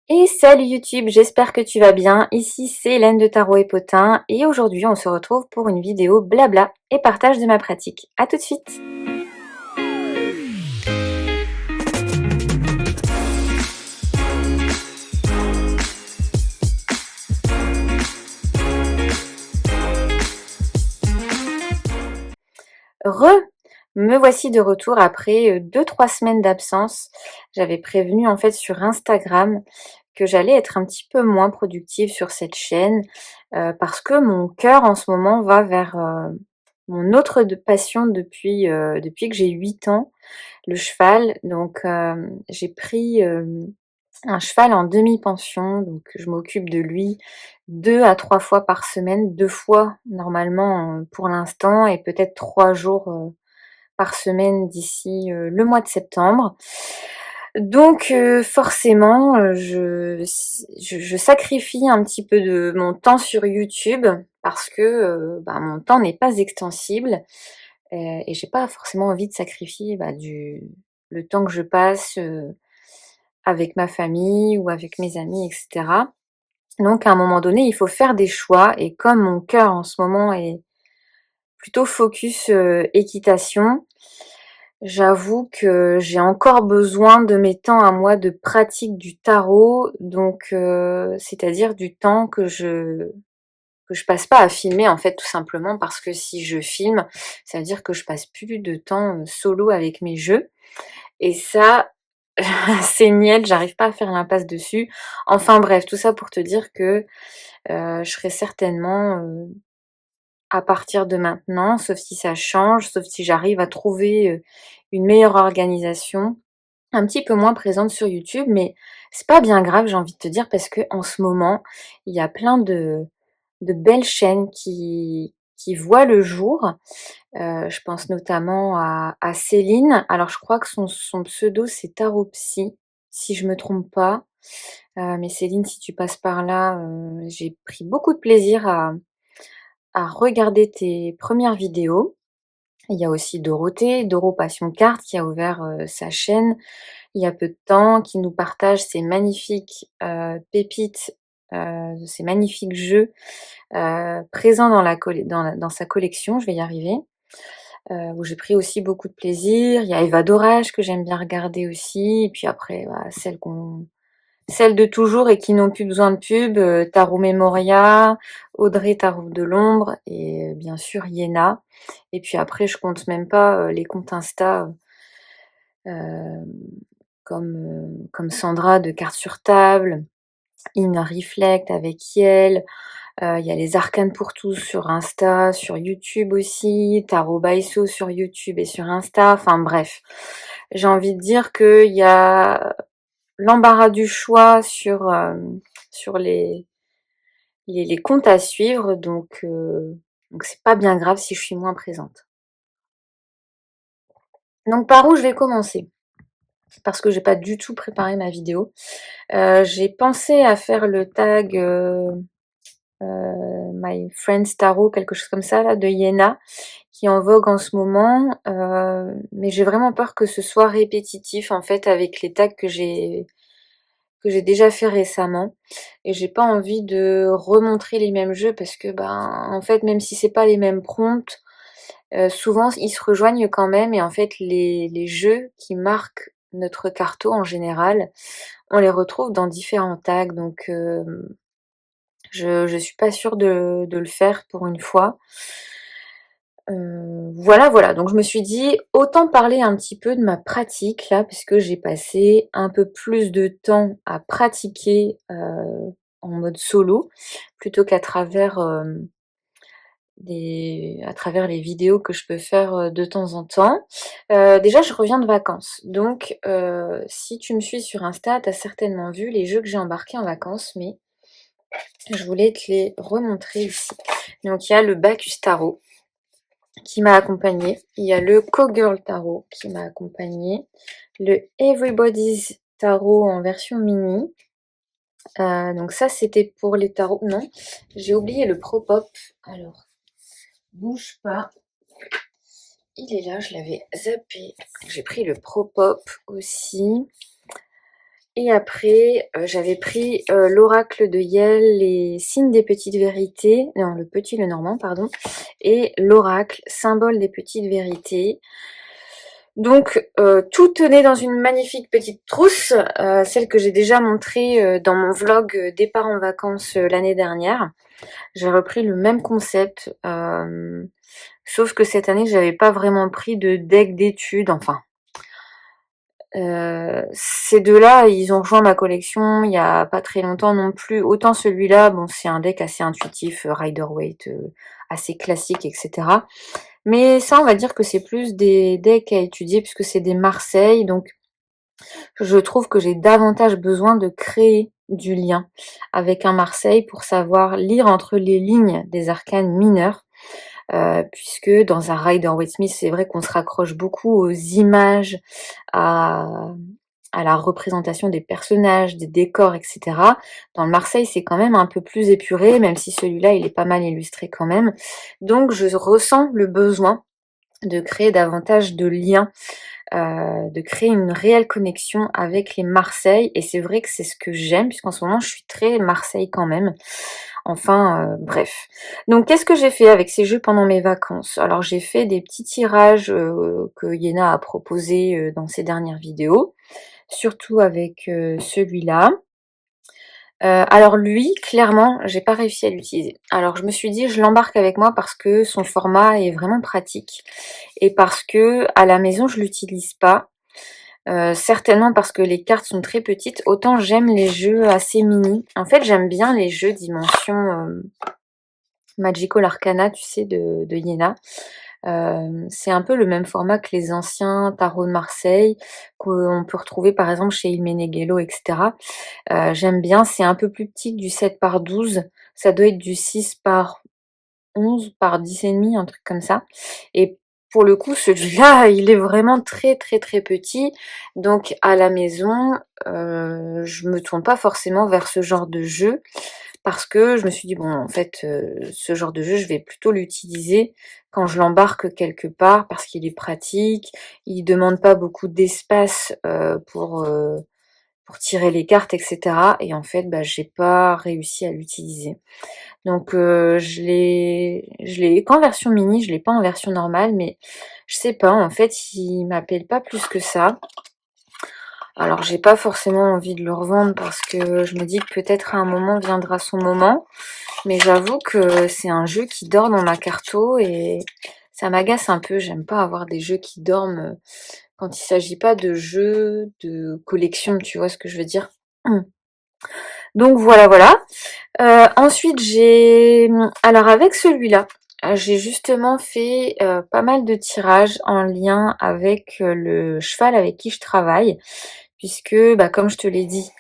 Et salut YouTube, j'espère que tu vas bien. Ici c'est Hélène de Tarot et Potin et aujourd'hui on se retrouve pour une vidéo blabla et partage de ma pratique. A tout de suite. Me voici de retour après 2-3 semaines d'absence. J'avais prévenu en fait sur Instagram que j'allais être un petit peu moins productive sur cette chaîne parce que mon cœur en ce moment va vers mon autre passion depuis que j'ai 8 ans, le cheval. Donc j'ai pris un cheval en demi-pension, donc je m'occupe de lui 2 à 3 fois par semaine, 2 fois normalement pour l'instant et peut-être 3 jours par semaine d'ici le mois de septembre. Donc forcément, je sacrifie un petit peu de mon temps sur YouTube parce que mon temps n'est pas extensible et j'ai pas forcément envie de sacrifier le temps que je passe avec ma famille ou avec mes amis, etc. Donc à un moment donné, il faut faire des choix et comme mon cœur en ce moment est plutôt focus équitation, j'avoue que j'ai encore besoin de mes temps à moi de pratique du tarot, donc c'est-à-dire du temps que je passe pas à filmer en fait tout simplement parce que si je filme, ça veut dire que je passe plus de temps solo avec mes jeux et ça c'est niette, j'arrive pas à faire l'impasse dessus. Enfin bref, tout ça pour te dire que je serai certainement à partir de maintenant, sauf si ça change, sauf si j'arrive à trouver une meilleure organisation, un petit peu moins présente sur YouTube, mais c'est pas bien grave, j'ai envie de te dire, parce que en ce moment, il y a plein de belles chaînes qui voient le jour. Je pense notamment à Céline. Alors je crois que son pseudo c'est Taropsy, si je me trompe pas. Mais Céline, si tu passes par là, j'ai pris beaucoup de plaisir à regarder tes premières vidéos. Il y a aussi Dorothée, Doro Passion Carte, qui a ouvert sa chaîne il y a peu de temps, qui nous partage ses magnifiques pépites, ces magnifiques jeux présents dans sa collection, je vais y arriver, où j'ai pris aussi beaucoup de plaisir. Il y a Eva Dorage que j'aime bien regarder aussi, et puis après, bah, celles de toujours et qui n'ont plus besoin de pub, Tarot Memoria, Audrey Tarot de l'ombre et bien sûr Iéna. Et puis après, je compte même pas les comptes Insta comme Sandra de Cartes sur table, Ina Reflect avec Yel. Il y a les arcanes pour tous sur Insta, sur YouTube aussi, Tarot Baiso sur YouTube et sur Insta. Enfin bref, j'ai envie de dire qu'il y a l'embarras du choix sur les comptes à suivre, donc c'est pas bien grave si je suis moins présente. Donc par où je vais commencer? Parce que j'ai pas du tout préparé ma vidéo. J'ai pensé à faire le tag My Friends Tarot, quelque chose comme ça là, de Iéna, qui est en vogue en ce moment. Mais j'ai vraiment peur que ce soit répétitif en fait avec les tags que j'ai déjà fait récemment et j'ai pas envie de remontrer les mêmes jeux parce que en fait même si c'est pas les mêmes prompts, souvent ils se rejoignent quand même et en fait les jeux qui marquent notre carto en général, on les retrouve dans différents tags donc je suis pas sûre de le faire pour une fois. Voilà, donc je me suis dit autant parler un petit peu de ma pratique là, puisque j'ai passé un peu plus de temps à pratiquer en mode solo, plutôt qu'à travers à travers les vidéos que je peux faire de temps en temps. Déjà je reviens de vacances, donc si tu me suis sur Insta, tu as certainement vu les jeux que j'ai embarqués en vacances, mais je voulais te les remontrer ici. Donc il y a le Bacchus Tarot qui m'a accompagnée. Il y a le Cowgirl Tarot qui m'a accompagnée. Le Everybody's Tarot en version mini. Donc ça, c'était pour les tarots. Non, j'ai oublié le Pro-Pop. Alors, bouge pas. Il est là, je l'avais zappé. J'ai pris le Pro-Pop aussi. Et après, j'avais pris l'oracle de Yel, les signes des petites vérités, non, le petit, le normand, pardon, et l'oracle, symbole des petites vérités. Donc, tout tenait dans une magnifique petite trousse, celle que j'ai déjà montrée dans mon vlog départ en vacances l'année dernière. J'ai repris le même concept, sauf que cette année, j'avais pas vraiment pris de deck d'études, enfin. Ces deux-là, ils ont rejoint ma collection il y a pas très longtemps non plus. Autant celui-là, bon, c'est un deck assez intuitif, Rider-Waite, assez classique, etc. Mais ça, on va dire que c'est plus des decks à étudier puisque c'est des Marseille, donc je trouve que j'ai davantage besoin de créer du lien avec un Marseille pour savoir lire entre les lignes des arcanes mineurs. Puisque dans un Rider-Waite-Smith, c'est vrai qu'on se raccroche beaucoup aux images, à, à la représentation des personnages, des décors, etc. Dans le Marseille, c'est quand même un peu plus épuré, même si celui-là, il est pas mal illustré quand même. Donc, je ressens le besoin de créer davantage de liens, de créer une réelle connexion avec les Marseille. Et c'est vrai que c'est ce que j'aime, puisqu'en ce moment, je suis très Marseille quand même. Enfin, bref. Donc, qu'est-ce que j'ai fait avec ces jeux pendant mes vacances? Alors, j'ai fait des petits tirages que Yéna a proposés dans ses dernières vidéos, surtout avec celui-là. Alors lui, clairement, j'ai pas réussi à l'utiliser. Alors je me suis dit, je l'embarque avec moi parce que son format est vraiment pratique et parce que à la maison, je l'utilise pas. Certainement parce que les cartes sont très petites. Autant j'aime les jeux assez mini. En fait, j'aime bien les jeux dimension Magical Arcana, tu sais, de Yéna. C'est un peu le même format que les anciens tarots de Marseille, qu'on peut retrouver par exemple chez Il Meneghello, etc. J'aime bien, c'est un peu plus petit que du 7 par 12. Ça doit être du 6 par 11 par 10 et demi, un truc comme ça. Et pour le coup, celui-là, il est vraiment très très très petit. Donc à la maison, je me tourne pas forcément vers ce genre de jeu parce que je me suis dit bon, en fait, ce genre de jeu, je vais plutôt l'utiliser quand je l'embarque quelque part parce qu'il est pratique, il demande pas beaucoup d'espace pour tirer les cartes, etc. Et en fait, bah, j'ai pas réussi à l'utiliser. Donc je l'ai qu'en version mini, je l'ai pas en version normale, mais je sais pas, en fait, il m'appelle pas plus que ça. Alors j'ai pas forcément envie de le revendre parce que je me dis que peut-être à un moment viendra son moment, mais j'avoue que c'est un jeu qui dort dans ma carto et ça m'agace un peu. J'aime pas avoir des jeux qui dorment quand il s'agit pas de jeux de collection, tu vois ce que je veux dire? Donc voilà, voilà. Ensuite, alors avec celui-là, j'ai justement fait pas mal de tirages en lien avec le cheval avec qui je travaille, puisque, bah, comme je te l'ai dit,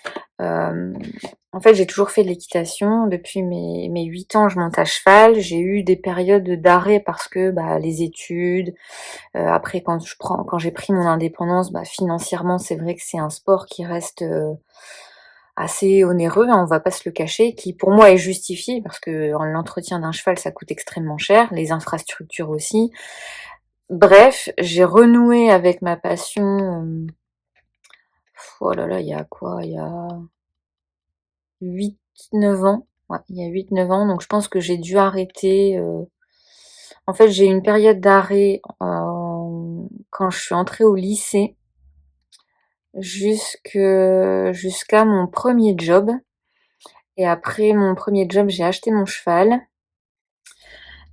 euh, en fait, j'ai toujours fait de l'équitation. Depuis mes 8 ans, je monte à cheval. J'ai eu des périodes d'arrêt parce que bah, les études. Après, quand j'ai pris mon indépendance, bah, financièrement, c'est vrai que c'est un sport qui reste assez onéreux, hein, on va pas se le cacher, qui pour moi est justifié parce que l'entretien d'un cheval ça coûte extrêmement cher, les infrastructures aussi. Bref, j'ai renoué avec ma passion. Oh là là, il y a quoi? Il y a 8-9 ans. Ouais, il y a 8-9 ans, donc je pense que j'ai dû arrêter. En fait, j'ai eu une période d'arrêt quand je suis entrée au lycée jusqu'à mon premier job. Et après mon premier job, j'ai acheté mon cheval.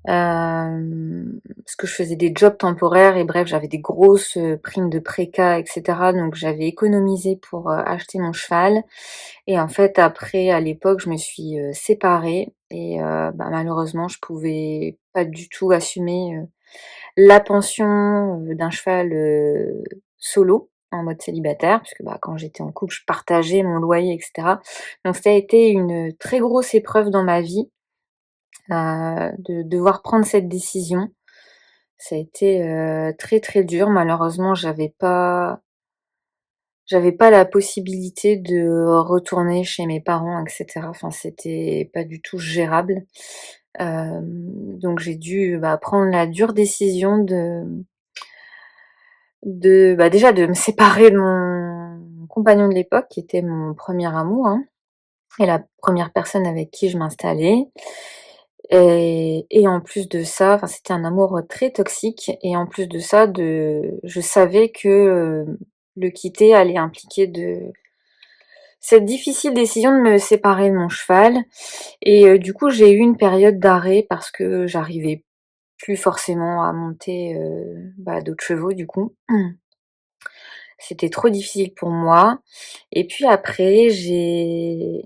Parce que je faisais des jobs temporaires et bref, j'avais des grosses primes de préca, etc. Donc j'avais économisé pour acheter mon cheval. Et en fait, après, à l'époque, je me suis séparée et bah, malheureusement, je pouvais pas du tout assumer la pension d'un cheval solo en mode célibataire, puisque bah, quand j'étais en couple, je partageais mon loyer, etc. Donc ça a été une très grosse épreuve dans ma vie de devoir prendre cette décision. Ça a été très très dur. Malheureusement, j'avais pas la possibilité de retourner chez mes parents, etc. Enfin, c'était pas du tout gérable. Donc j'ai dû bah, prendre la dure décision de bah, déjà de me séparer de mon compagnon de l'époque qui était mon premier amour, hein, et la première personne avec qui je m'installais. Et en plus de ça, enfin, c'était un amour très toxique et en plus de ça, je savais que, le quitter allait impliquer de cette difficile décision de me séparer de mon cheval et du coup, j'ai eu une période d'arrêt parce que j'arrivais plus forcément à monter, d'autres chevaux du coup. C'était trop difficile pour moi et puis après j'ai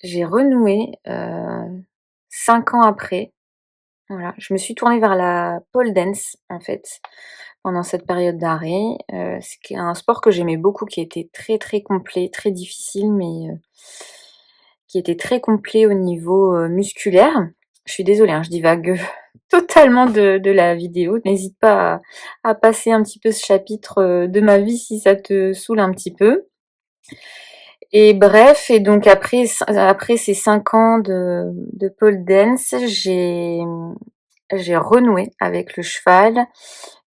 renoué, 5 ans après. Voilà, je me suis tournée vers la pole dance, en fait, pendant cette période d'arrêt, ce qui est un sport que j'aimais beaucoup, qui était très, très complet, très difficile, mais qui était très complet au niveau, musculaire. Je suis désolée, hein, je divague, totalement de la vidéo. N'hésite pas à passer un petit peu ce chapitre, de ma vie si ça te saoule un petit peu. Et bref, et donc après ces 5 ans de pole dance, j'ai renoué avec le cheval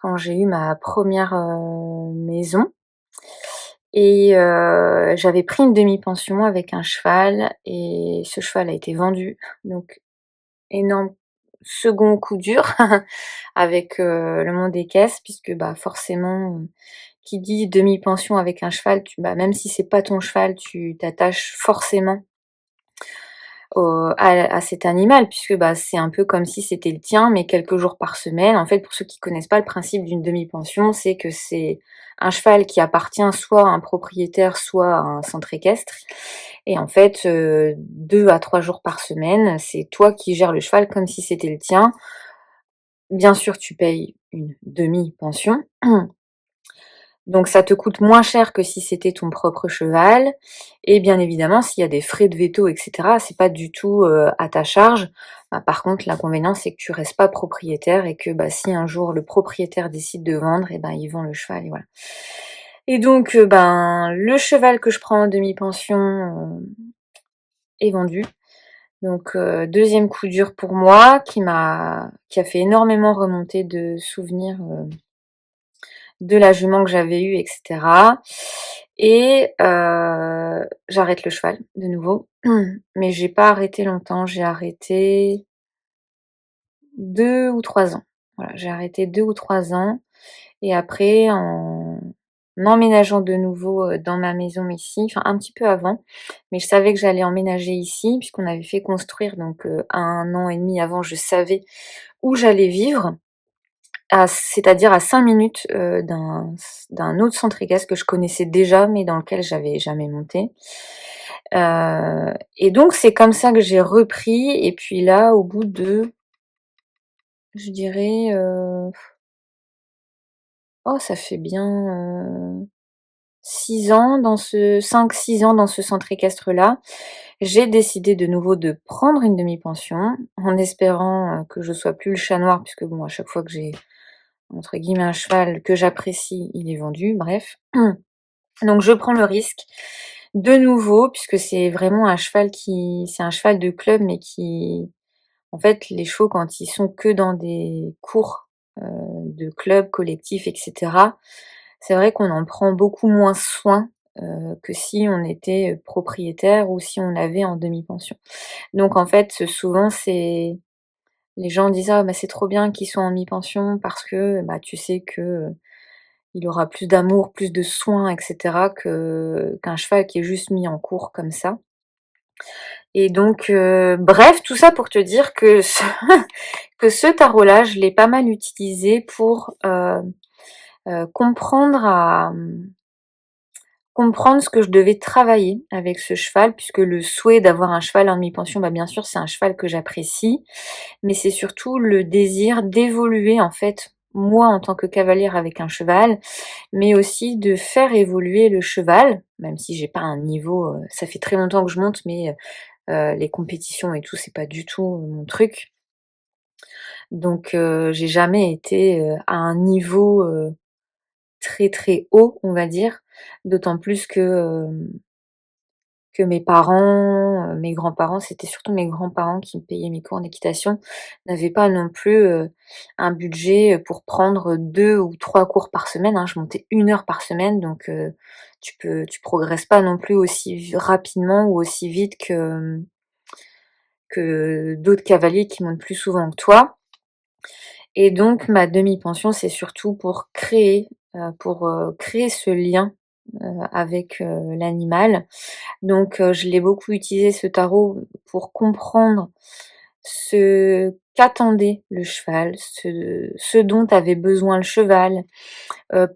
quand j'ai eu ma première maison et j'avais pris une demi-pension avec un cheval et ce cheval a été vendu. Donc énorme second coup dur avec, le monde des caisses puisque, forcément, qui dit demi-pension avec un cheval, même si c'est pas ton cheval, tu t'attaches forcément à cet animal puisque, c'est un peu comme si c'était le tien, mais quelques jours par semaine. En fait, pour ceux qui connaissent pas le principe d'une demi-pension, c'est que c'est un cheval qui appartient soit à un propriétaire, soit à un centre équestre et en fait, 2 à 3 jours par semaine, c'est toi qui gères le cheval comme si c'était le tien. Bien sûr, tu payes une demi-pension. Donc ça te coûte moins cher que si c'était ton propre cheval et bien évidemment, s'il y a des frais de véto et cetera, c'est pas du tout, à ta charge. Par contre, l'inconvénient, c'est que tu restes pas propriétaire et que, si un jour le propriétaire décide de vendre et il vend le cheval et voilà. Et donc, le cheval que je prends en demi-pension, est vendu. Donc, 2e coup dur pour moi qui a fait énormément remonter de souvenirs, de la jument que j'avais eue et cetera et j'arrête le cheval de nouveau, mais j'ai pas arrêté longtemps, j'ai arrêté 2 ou 3 ans. Voilà, j'ai arrêté 2 ou 3 ans et après en emménageant de nouveau, dans ma maison ici, enfin un petit peu avant, mais je savais que j'allais emménager ici puisqu'on avait fait construire donc 1 an et demi avant, je savais où j'allais vivre. C'est-à-dire à 5 minutes, d'un autre centre équestre que je connaissais déjà, mais dans lequel j'avais jamais monté. Et donc c'est comme ça que j'ai repris et puis là, au bout de, je dirais, ça fait bien, 6 ans dans ce 5-6 ans dans ce centre équestre-là, j'ai décidé de nouveau de prendre une demi-pension en espérant, que je sois plus le chat noir puisque bon, à chaque fois que j'ai entre guillemets «un cheval que j'apprécie», il est vendu, bref. Donc je prends le risque de nouveau puisque c'est un cheval de club mais qui en fait, les chevaux quand ils sont que dans des cours, de clubs, collectifs et cetera, c'est vrai qu'on en prend beaucoup moins soin, que si on était, propriétaire ou si on l'avait en demi-pension. Donc en fait, souvent c'est les gens disent: «Ah c'est trop bien qu'ils soient en mi-pension parce que, tu sais que, il aura plus d'amour, plus de soins et cetera qu'un cheval qui est juste mis en cours comme ça et donc bref, tout ça pour te dire que ce que ce tarot-là, je l'ai pas mal utilisé pour, comprendre ce que je devais travailler avec ce cheval puisque le souhait d'avoir un cheval en mi-pension, bien sûr, c'est un cheval que j'apprécie, mais c'est surtout le désir d'évoluer, en fait, moi en tant que cavalière avec un cheval, mais aussi de faire évoluer le cheval, même si j'ai pas un niveau, ça fait très longtemps que je monte, mais les compétitions et tout, c'est pas du tout mon truc. Donc j'ai jamais été, à un niveau, très, très haut, on va dire. D'autant plus que, que mes parents, mes grands-parents, c'était surtout mes grands-parents qui me payaient mes cours d'équitation, n'avaient pas non plus, un budget, pour prendre 2 ou 3 cours par semaine, hein. Je montais 1 heure par semaine donc tu progresses pas non plus aussi rapidement ou aussi vite que d'autres cavaliers qui montent plus souvent que toi. Et donc ma demi-pension, c'est surtout pour créer ce lien, avec, l'animal. Donc je l'ai beaucoup utilisé ce tarot pour comprendre ce qu'attendait le cheval, ce dont avait besoin le cheval,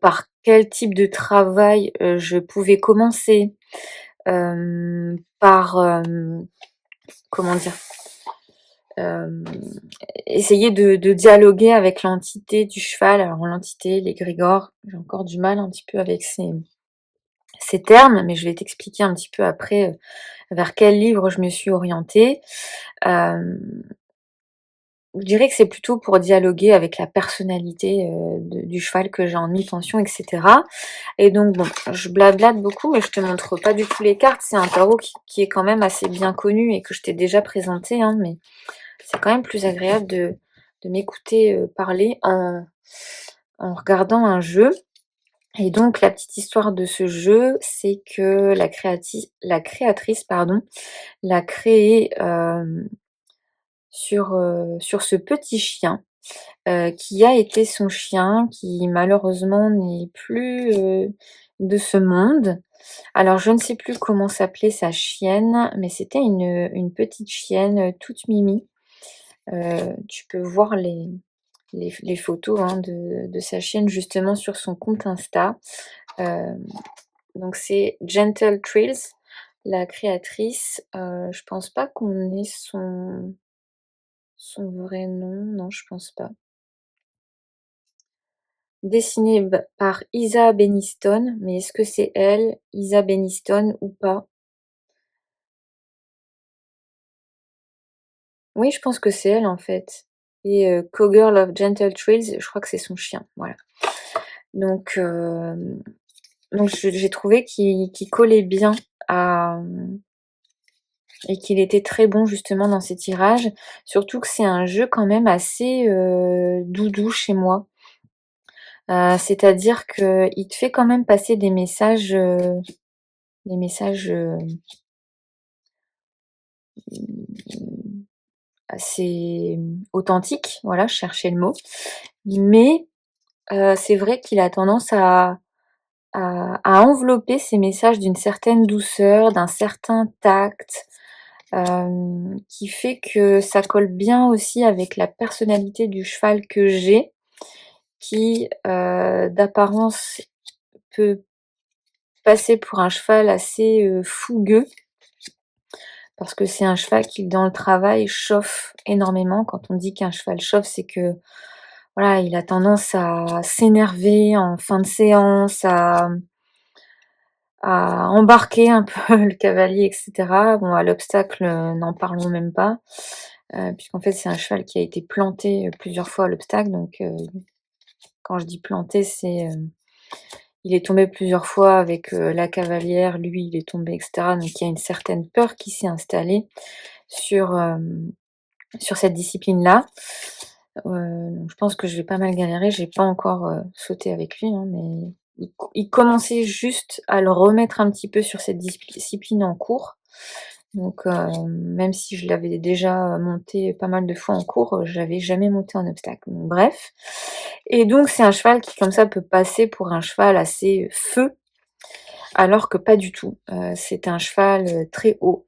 par quel type de travail, je pouvais commencer, comment dire? Hem, essayer de dialoguer avec l'entité du cheval. Alors l'entité, l'égrégore, j'ai encore du mal un petit peu avec ces termes, mais je vais t'expliquer un petit peu après, vers quel livre je me suis orientée. Hem, je dirais que c'est plutôt pour dialoguer avec la personnalité, du cheval que j'ai en mi-pension et cetera. Et donc bon, je blablate beaucoup, mais je te montre pas du tout les cartes. C'est un tarot qui est quand même assez bien connu et que je t'ai déjà présenté, hein, mais c'est quand même plus agréable de m'écouter, parler en regardant un jeu. Et donc la petite histoire de ce jeu, c'est que la créatrice, pardon, l'a créé, sur ce petit chien, qui a été son chien, qui malheureusement n'est plus, de ce monde. Alors je ne sais plus comment s'appelait sa chienne, mais c'était une petite chienne, toute mimi. Tu peux voir les photos, hein, de sa chienne justement sur son compte Insta. Hem, donc c'est Gentle Thrills, la créatrice. Je pense pas qu'on ait son vrai nom, non je pense pas. Dessinée par Isa Beniston, mais est-ce que c'est elle, Isa Beniston ou pas? Oui, je pense que c'est elle en fait. Et Cowgirl of Gentle Thrills, je crois que c'est son chien, voilà. Donc j'ai trouvé qu'il collait bien à, et qu'il était très bon justement dans ses tirages. Surtout que c'est un jeu quand même assez, doudou chez moi. C'est-à-dire qu'il te fait quand même passer des messages, mmh, assez, authentiques, voilà, je cherchais le mot. Mais c'est vrai qu'il a tendance à envelopper ces messages d'une certaine douceur, d'un certain tact, qui fait que ça colle bien aussi avec la personnalité du cheval que j'ai, qui, d'apparence peut passer pour un cheval assez, fougueux, parce que c'est un cheval qui dans le travail chauffe énormément. Quand on dit qu'un cheval chauffe, c'est que, voilà, il a tendance à s'énerver en fin de séance, à embarquer un peu le cavalier et cetera. Bon, à l'obstacle, n'en parlons même pas, puisqu'en fait, c'est un cheval qui a été planté, plusieurs fois à l'obstacle. Donc quand je dis planté, c'est, il est tombé plusieurs fois avec, la cavalière, lui, il est tombé et cetera. Donc il y a une certaine peur qui s'est installée sur, sur cette discipline-là. Donc je pense que je vais pas mal galérer. J'ai pas encore, sauté avec lui, hein, mais il commençait juste à le remettre un petit peu sur cette discipline en cours. Donc même si je l'avais déjà monté pas mal de fois en cours, j'avais jamais monté en obstacle. Donc bref. Et donc c'est un cheval qui comme ça peut passer pour un cheval assez feu, alors que pas du tout. C'est un cheval, très haut.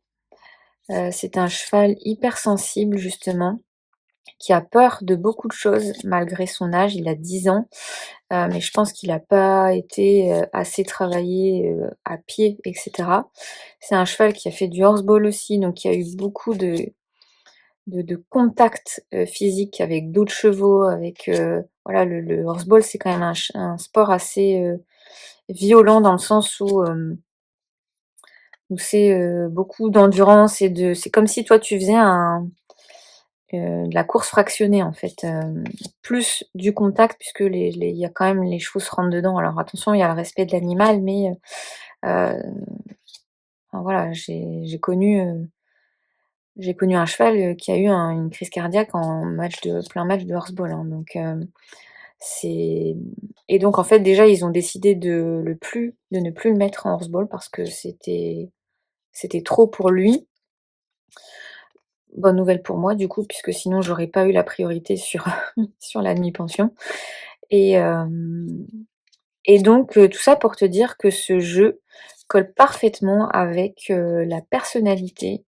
C'est un cheval hyper sensible justement, qui a peur de beaucoup de choses malgré son âge. Il a 10 ans, mais je pense qu'il a pas été, assez travaillé, à pied et cetera. C'est un cheval qui a fait du horseball aussi, donc qui a eu beaucoup de contact, physique avec d'autres chevaux, avec, voilà, le horseball, c'est quand même un sport assez, violent dans le sens où c'est, beaucoup d'endurance c'est comme si toi tu faisais de la course fractionnée en fait, plus du contact puisque les il y a quand même les chevaux se rentrent dedans. Alors attention, il y a le respect de l'animal, mais enfin voilà, j'ai connu un cheval, qui a eu une crise cardiaque en plein match de horseball, hein, donc c'est et donc en fait, déjà, ils ont décidé de ne plus le mettre en horseball parce que c'était trop pour lui. Bonne nouvelle pour moi du coup, puisque sinon j'aurais pas eu la priorité sur sur la demi-pension et hem et donc tout ça pour te dire que ce jeu colle parfaitement avec, la personnalité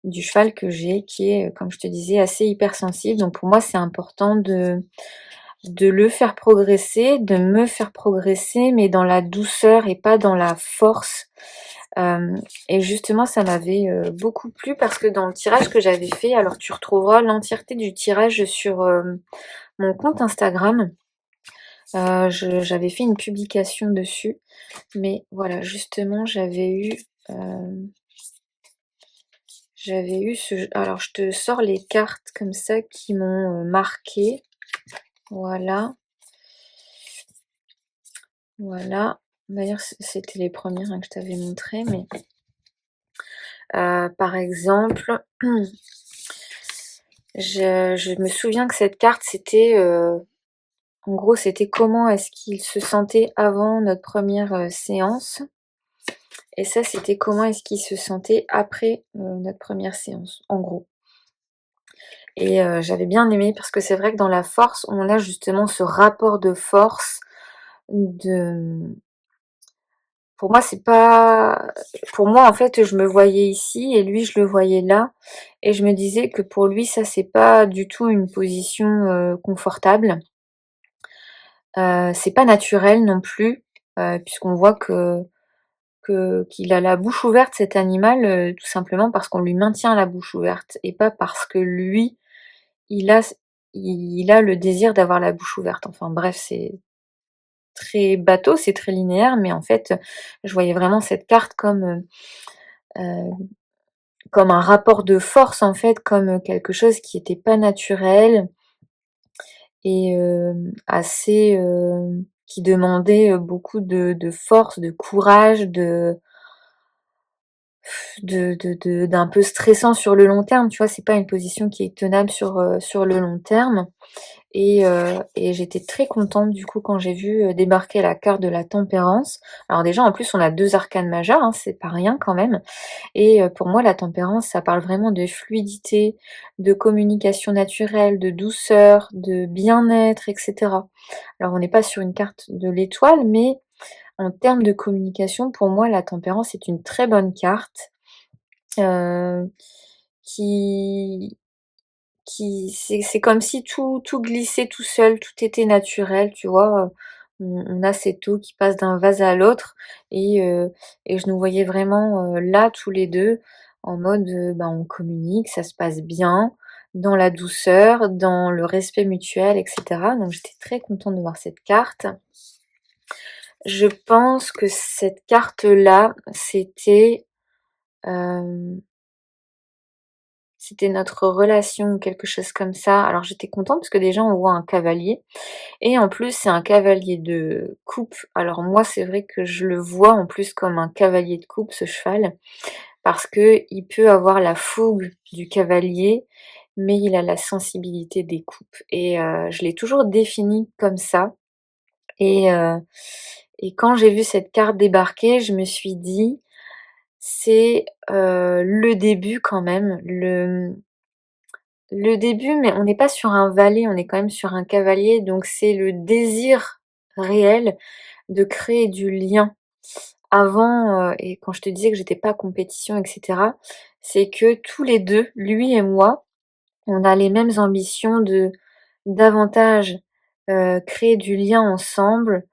du cheval que j'ai qui est, comme je te disais, assez hypersensible. Donc pour moi, c'est important de le faire progresser, de me faire progresser, mais dans la douceur et pas dans la force. Hem et justement, ça m'avait, beaucoup plu parce que dans le tirage que j'avais fait, alors tu retrouveras l'entièreté du tirage sur, mon compte Instagram. J'avais fait une publication dessus, mais voilà, justement, j'avais eu alors je te sors les cartes comme ça qui m'ont, marquée. Voilà, voilà. D'ailleurs, c'était les premières, hein, que je t'avais montrées, mais par exemple, je me souviens que cette carte, c'était, en gros, c'était comment est-ce qu'il se sentait avant notre première séance et ça, c'était comment est-ce qu'il se sentait après, notre première séance, en gros. Et j'avais bien aimé parce que c'est vrai que dans la force, on a justement ce rapport de force de pour moi, c'est pas pour moi, en fait, je me voyais ici et lui, je le voyais là et je me disais que pour lui, ça, c'est pas du tout une position, confortable. C'est pas naturel non plus, puisqu'on voit qu'il a la bouche ouverte cet animal, tout simplement parce qu'on lui maintient la bouche ouverte et pas parce que lui, il a il a le désir d'avoir la bouche ouverte. Enfin bref, c'est très bateau, c'est très linéaire, mais en fait, je voyais vraiment cette carte comme un rapport de force en fait, comme, quelque chose qui était pas naturel et assez, qui demandait, beaucoup de force, de courage, d'un peu stressant sur le long terme, tu vois? C'est pas une position qui est tenable sur le long terme et j'étais très contente du coup quand j'ai vu, débarquer la carte de la tempérance. Alors déjà en plus on a 2 arcanes majeures, hein, c'est pas rien quand même et pour moi la tempérance ça parle vraiment de fluidité, de communication naturelle, de douceur, de bien-être et cetera. Alors on n'est pas sur une carte de l'étoile, mais en termes de communication, pour moi la tempérance est une très bonne carte. Heu, qui c'est comme si tout glissait tout seul, tout était naturel, tu vois? On a cette eau qui passe d'un vase à l'autre et je nous voyais vraiment, là tous les 2 en mode, bah, on communique, ça se passe bien, dans la douceur, dans le respect mutuel et cetera. Donc j'étais très contente de voir cette carte. Je pense que cette carte-là, hem c'était notre relation ou quelque chose comme ça. Alors j'étais contente parce que déjà on voit un cavalier et en plus c'est un cavalier de coupe. Alors moi c'est vrai que je le vois en plus comme un cavalier de coupe ce cheval parce qu'il peut avoir la fougue du cavalier mais il a la sensibilité des coupes et je l'ai toujours défini comme ça et heu et quand j'ai vu cette carte débarquer, je me suis dit: «C'est, le début quand même, le début, mais on n'est pas sur un valet, on est quand même sur un cavalier, donc c'est le désir réel de créer du lien. Avant, et quand je te disais que j'étais pas compétition et cetera, c'est que tous les 2, lui et moi, on a les mêmes ambitions de davantage, créer du lien ensemble.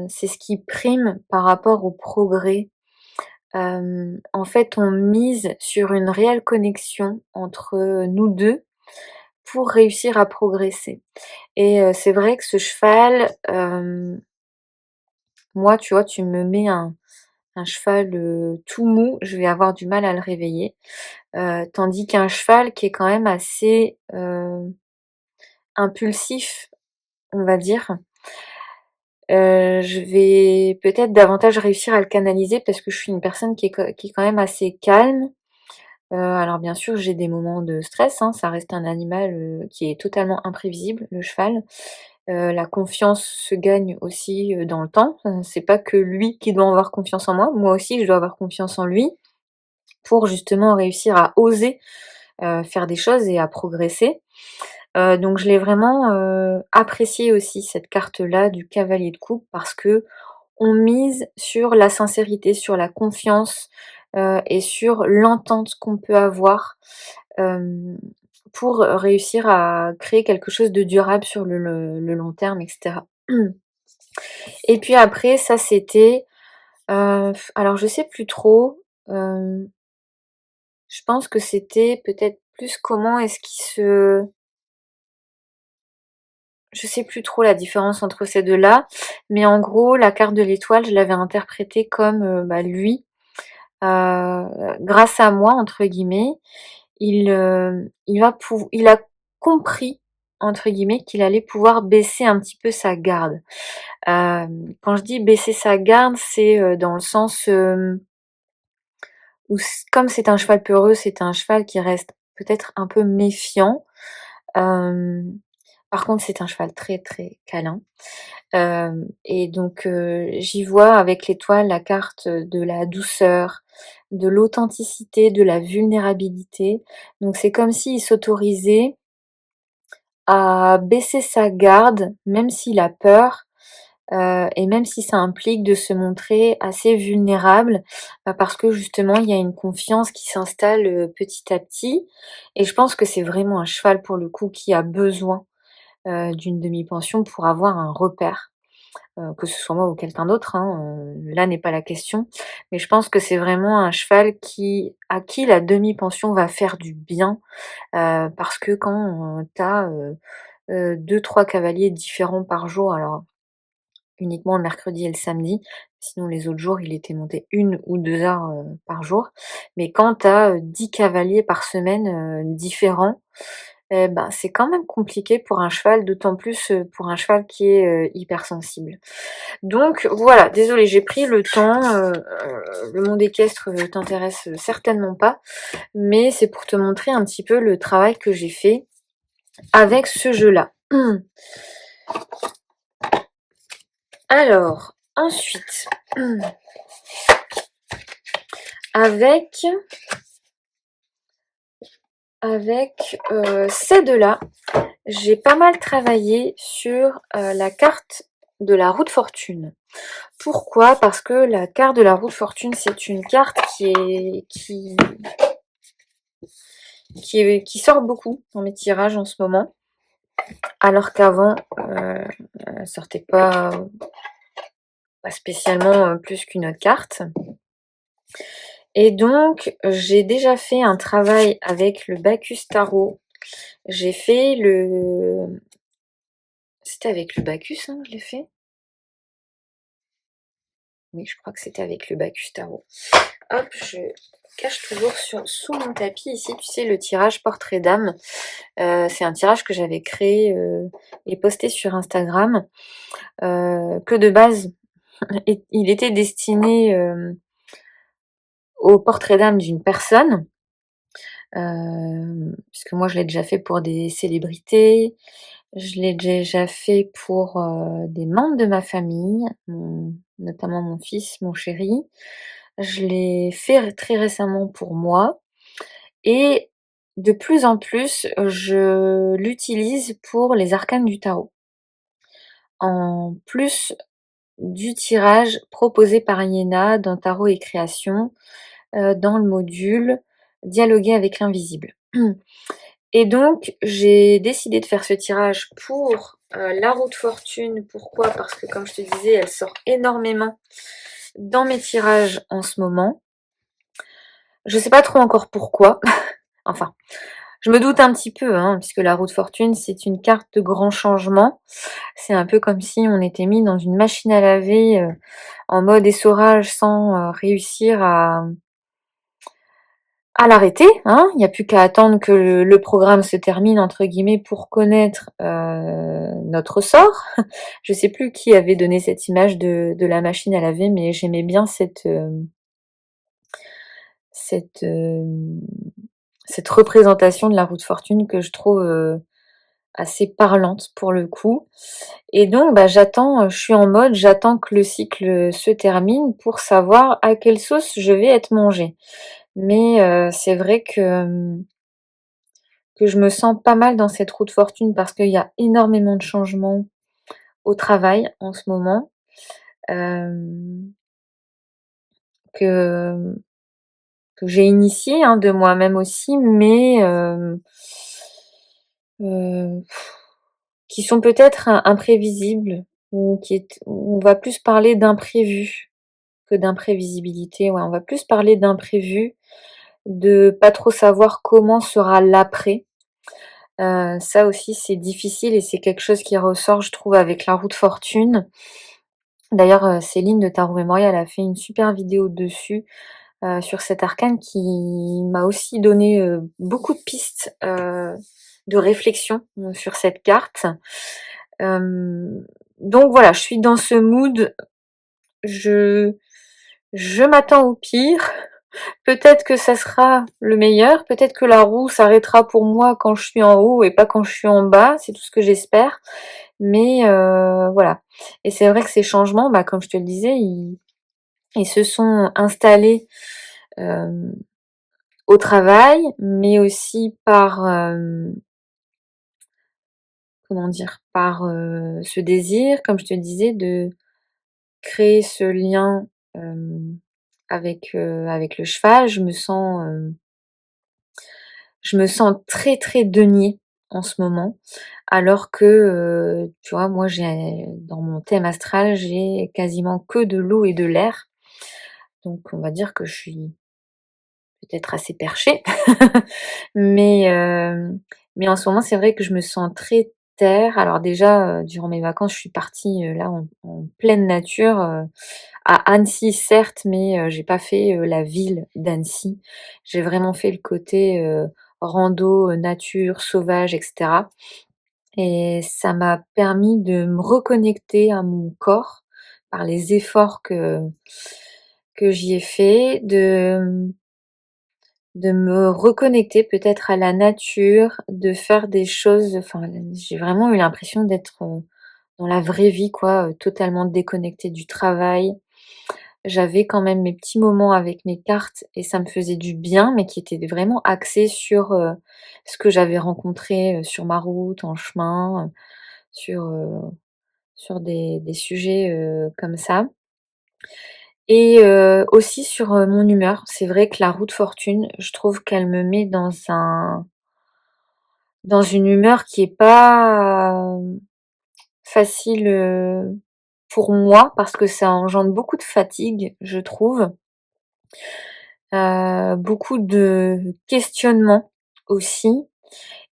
C'est ce qui prime par rapport au progrès. En fait, on mise sur une réelle connexion entre nous 2 pour réussir à progresser et c'est vrai que ce cheval, moi, tu vois, tu me mets un cheval, tout mou, je vais avoir du mal à le réveiller, tandis qu'un cheval qui est quand même assez, impulsif, on va dire, Je vais peut-être davantage réussir à le canaliser parce que je suis une personne qui est quand même assez calme. Alors bien sûr, j'ai des moments de stress, hein, ça reste un animal, qui est totalement imprévisible, le cheval. La confiance se gagne aussi, dans le temps. C'est pas que lui qui doit avoir confiance en moi aussi je dois avoir confiance en lui pour justement réussir à oser, faire des choses et à progresser. Donc je l'ai vraiment, appréciée aussi cette carte-là du cavalier de coupe parce qu'on mise sur la sincérité, sur la confiance, et sur l'entente qu'on peut avoir, hem, pour réussir à créer quelque chose de durable sur le long terme et cetera. Et puis après ça c'était, alors je sais plus trop, je pense que c'était peut-être plus comment est-ce qu'il se je sais plus trop la différence entre ces 2-là, mais en gros, la carte de l'étoile, je l'avais interprétée comme, bah, lui, «grâce à moi» entre guillemets, il a «compris» entre guillemets qu'il allait pouvoir baisser un petit peu sa garde. Quand je dis baisser sa garde, c'est, dans le sens, où comme c'est un cheval peureux, c'est un cheval qui reste peut-être un peu méfiant. Hem, Par contre, c'est un cheval très, très câlin. Et donc j'y vois avec l'étoile la carte de la douceur, de l'authenticité, de la vulnérabilité. Donc c'est comme s'il s'autorisait à baisser sa garde, même s'il a peur, et même si ça implique de se montrer assez vulnérable, parce que justement il y a une confiance qui s'installe, petit à petit. Et je pense que c'est vraiment un cheval pour le coup qui a besoin, d'une demi-pension pour avoir un repère. Que ce soit moi ou quelqu'un d'autre, hein, là n'est pas la question. Mais je pense que c'est vraiment un cheval à qui la demi-pension va faire du bien, parce que quand, tu as, 2-3 cavaliers différents par jour, alors uniquement le mercredi et le samedi, sinon les autres jours, il était monté 1 ou 2 heures, par jour. Mais quand tu as, 10 cavaliers par semaine, différents, et ben, c'est quand même compliqué pour un cheval, d'autant plus, pour un cheval qui est, hypersensible. Donc voilà, désolée, j'ai pris le temps, le monde équestre, t'intéresse certainement pas, mais c'est pour te montrer un petit peu le travail que j'ai fait avec ce jeu-là. Alors, ensuite, avec ces 2-là, j'ai pas mal travaillé sur, la carte de la roue de fortune. Pourquoi? Parce que la carte de la roue de fortune, c'est une carte qui sort beaucoup dans mes tirages en ce moment, alors qu'avant, elle sortait pas spécialement, plus qu'une autre carte. Et donc j'ai déjà fait un travail avec le Bacchus Tarot. J'ai fait le C'était avec le Bacchus, hein, je l'ai fait? Oui, je crois que c'était avec le Bacchus Tarot. Hop, je cache toujours sous mon tapis ici, tu sais, le tirage portrait d'âme. C'est un tirage que j'avais créé, et posté sur Instagram, que de base, il était destiné, au portrait d'âme d'une personne, puisque moi je l'ai déjà fait pour des célébrités, je l'ai déjà fait pour, des membres de ma famille, notamment mon fils, mon chéri. Je l'ai fait très récemment pour moi et de plus en plus, je l'utilise pour les arcanes du tarot. En plus du tirage proposé par Iéna dans Tarot et Création, dans le module Dialoguer avec l'invisible. Et donc j'ai décidé de faire ce tirage pour, la roue de fortune. Pourquoi? Parce que comme je te disais, elle sort énormément dans mes tirages en ce moment. Je sais pas trop encore pourquoi. Enfin, je me doute un petit peu, hein, puisque la roue de fortune, c'est une carte de grand changement. C'est un peu comme si on était mis dans une machine à laver, en mode essorage sans, réussir à l'arrêter, hein. Il n'y a plus qu'à attendre que le programme se termine entre guillemets pour connaître notre sort. Je sais plus qui avait donné cette image de la machine à laver, mais j'aimais bien cette, cette représentation de la roue de fortune que je trouve assez parlante pour le coup. Et donc, bah, j'attends, je suis en mode, j'attends que le cycle se termine pour savoir à quelle sauce je vais être mangée. Mais c'est vrai que je me sens pas mal dans cette roue de fortune parce qu'il y a énormément de changements au travail en ce moment, hem, que que j'ai initié, hein, de moi-même aussi, mais heu, qui sont peut-être imprévisibles ou où on va plus parler d'imprévus que d'imprévisibilité. Ouais, on va plus parler d'imprévus, de pas trop savoir comment sera l'après. Ça aussi, c'est difficile et c'est quelque chose qui ressort, je trouve, avec la roue de fortune. D'ailleurs, Céline de Tarot Mémorial a fait une super vidéo dessus, sur cet arcane qui m'a aussi donné, beaucoup de pistes, de réflexion, sur cette carte. Hem, donc voilà, je suis dans ce mood, je je m'attends au pire. Peut-être que ça sera le meilleur, peut-être que la roue s'arrêtera pour moi quand je suis en haut et pas quand je suis en bas, c'est tout ce que j'espère. Mais voilà. Et c'est vrai que ces changements, bah, comme je te le disais, ils se sont installés, hem, au travail, mais aussi par, comment dire? Par, ce désir, comme je te disais, de créer ce lien, avec le cheval. Je me sens très, très denier en ce moment, alors que, tu vois, moi j'ai dans mon thème astral, j'ai quasiment que de l'eau et de l'air. Donc on va dire que je suis peut-être assez perchée. Mais, mais en ce moment, c'est vrai que je me sens très terre. Alors déjà, durant mes vacances, je suis partie, là en pleine nature, à Annecy certes, mais, j'ai pas fait, la ville d'Annecy. J'ai vraiment fait le côté, rando, nature, sauvage et cetera et ça m'a permis de me reconnecter à mon corps par les efforts que j'y ai fait, de me reconnecter peut-être à la nature, de faire des choses enfin, j'ai vraiment eu l'impression d'être, dans la vraie vie quoi, totalement déconnectée du travail. J'avais quand même mes petits moments avec mes cartes et ça me faisait du bien, mais qui étaient vraiment axés sur, ce que j'avais rencontré, sur ma route, en chemin, sur, sur des sujets, comme ça et aussi sur, mon humeur. C'est vrai que la roue de fortune, je trouve qu'elle me met dans une humeur qui est pas, facile, pour moi parce que ça engendre beaucoup de fatigue, je trouve. Beaucoup de questionnements aussi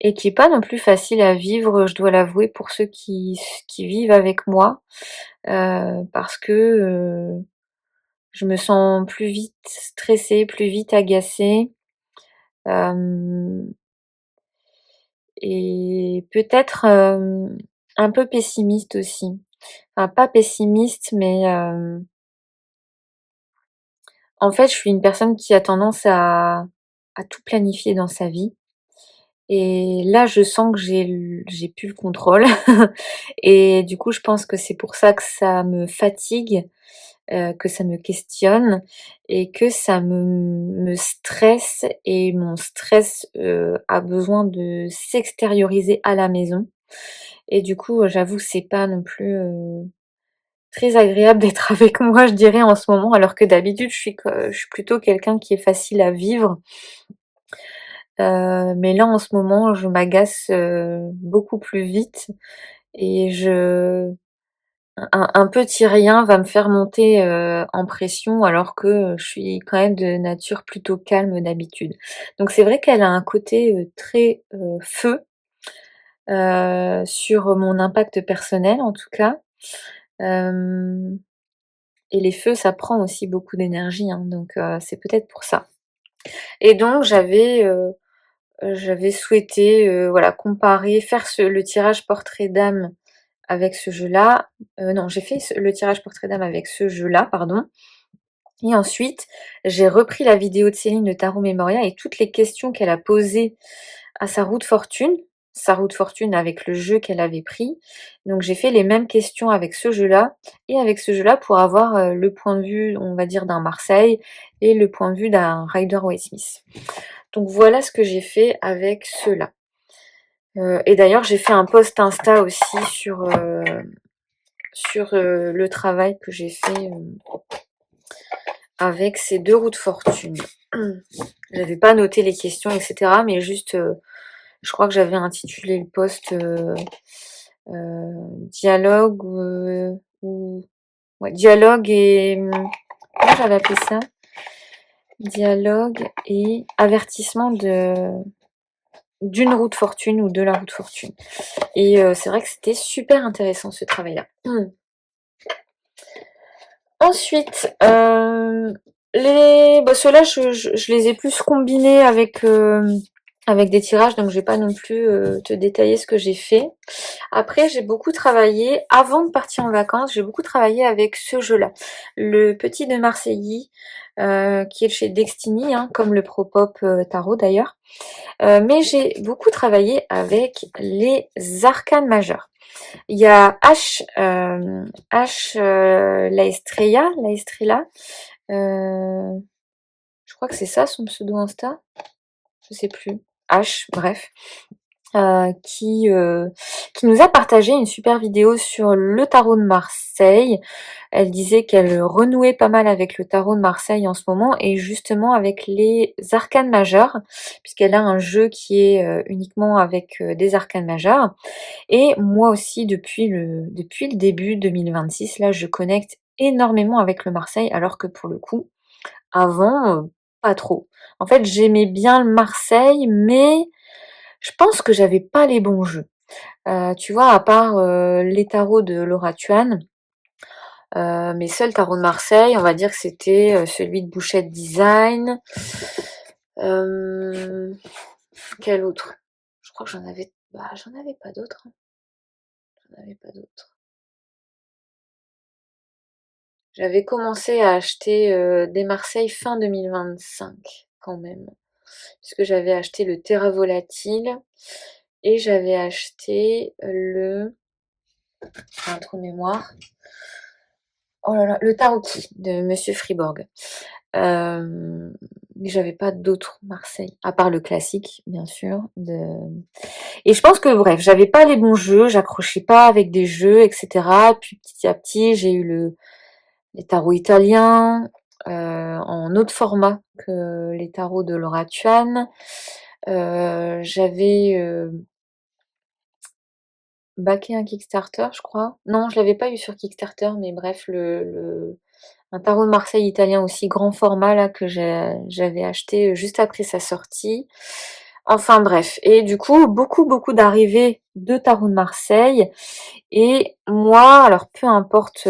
et qui est pas non plus facile à vivre, je dois l'avouer pour ceux qui vivent avec moi, parce que, je me sens plus vite stressée, plus vite agacée, hem et peut-être, un peu pessimiste aussi. Enfin pas pessimiste mais, en fait je suis une personne qui a tendance à tout planifier dans sa vie. Et là, je sens que j'ai plus le contrôle et du coup, je pense que c'est pour ça que ça me fatigue, que ça me questionne et que ça me stresse et mon stress, a besoin de s'extérioriser à la maison et du coup, j'avoue que c'est pas non plus, très agréable d'être avec moi, je dirais, en ce moment, alors que d'habitude, je suis plutôt quelqu'un qui est facile à vivre. Mais là, en ce moment, je m'agace, beaucoup plus vite et je un petit rien va me faire monter, en pression alors que, je suis quand même de nature plutôt calme d'habitude. Donc c'est vrai qu'elle a un côté, très, feu, sur mon impact personnel en tout cas. Hem et les feux, ça prend aussi beaucoup d'énergie, hein, donc c'est peut-être pour ça. Et donc j'avais souhaité voilà, comparer, faire le tirage portrait d'âme avec ce jeu-là. Non, j'ai fait le tirage portrait d'âme avec ce jeu-là, pardon. Et ensuite, j'ai repris la vidéo de Céline de Tarot Memoria et toutes les questions qu'elle a posées à sa roue de fortune avec le jeu qu'elle avait pris. Donc j'ai fait les mêmes questions avec ce jeu-là et avec ce jeu-là pour avoir le point de vue, on va dire, d'un Marseille et le point de vue d'un Rider-Waite-Smith. Donc voilà ce que j'ai fait avec ceux-là. Et d'ailleurs, j'ai fait un post Insta aussi sur le travail que j'ai fait avec ces deux roues de fortune. J'avais pas noté les questions, etc. Mais juste, je crois que j'avais intitulé le post dialogue ou ouais, dialogue et comment j'avais appelé ça? Dialogue et avertissement d'une roue de fortune ou de la roue de fortune. Et c'est vrai que c'était super intéressant ce travail-là. Ensuite, ceux-là, je les ai plus combinés avec des tirages, donc je vais pas non plus te détailler ce que j'ai fait. Après, j'ai beaucoup travaillé, avant de partir en vacances, j'ai beaucoup travaillé avec ce jeu-là. Le petit de Marseilly, qui est chez Destiny, hein, comme le Propop Tarot d'ailleurs. Mais j'ai beaucoup travaillé avec les arcanes majeures. Il y a La Estrella, je crois que c'est ça son pseudo Insta, je sais plus. H, bref. Qui nous a partagé une super vidéo sur le tarot de Marseille. Elle disait qu'elle renouait pas mal avec le tarot de Marseille en ce moment et justement avec les arcanes majeures, puisqu'elle a un jeu qui est uniquement avec des arcanes majeures. Et moi aussi, depuis le début 2026, là, je connecte énormément avec le Marseille, alors que pour le coup, avant, pas trop. En fait, j'aimais bien le Marseille, mais je pense que j'avais pas les bons jeux. Tu vois, à part les tarots de Laura Tuan, mes seuls tarots de Marseille, on va dire que c'était celui de Bouchette Design. Quel autre? Je crois que j'en avais pas d'autres. J'en avais pas d'autres. J'avais commencé à acheter des Marseille fin 2025 quand même. Puisque j'avais acheté le Terra Volatile et j'avais acheté un trou de mémoire. Oh là là, le Taroki de Monsieur Fribourg. Mais j'avais pas d'autres Marseille, à part le classique, bien sûr. Et je pense que bref, j'avais pas les bons jeux, j'accrochais pas avec des jeux, etc. Puis petit à petit, j'ai eu les tarots italiens, en autre format que les tarots de Laura Tuan. J'avais backé un Kickstarter, je crois. Non, je l'avais pas eu sur Kickstarter, mais bref, un tarot de Marseille italien aussi grand format là que j'avais acheté juste après sa sortie. Enfin bref, et du coup beaucoup d'arrivées de tarot de Marseille. Et moi, alors peu importe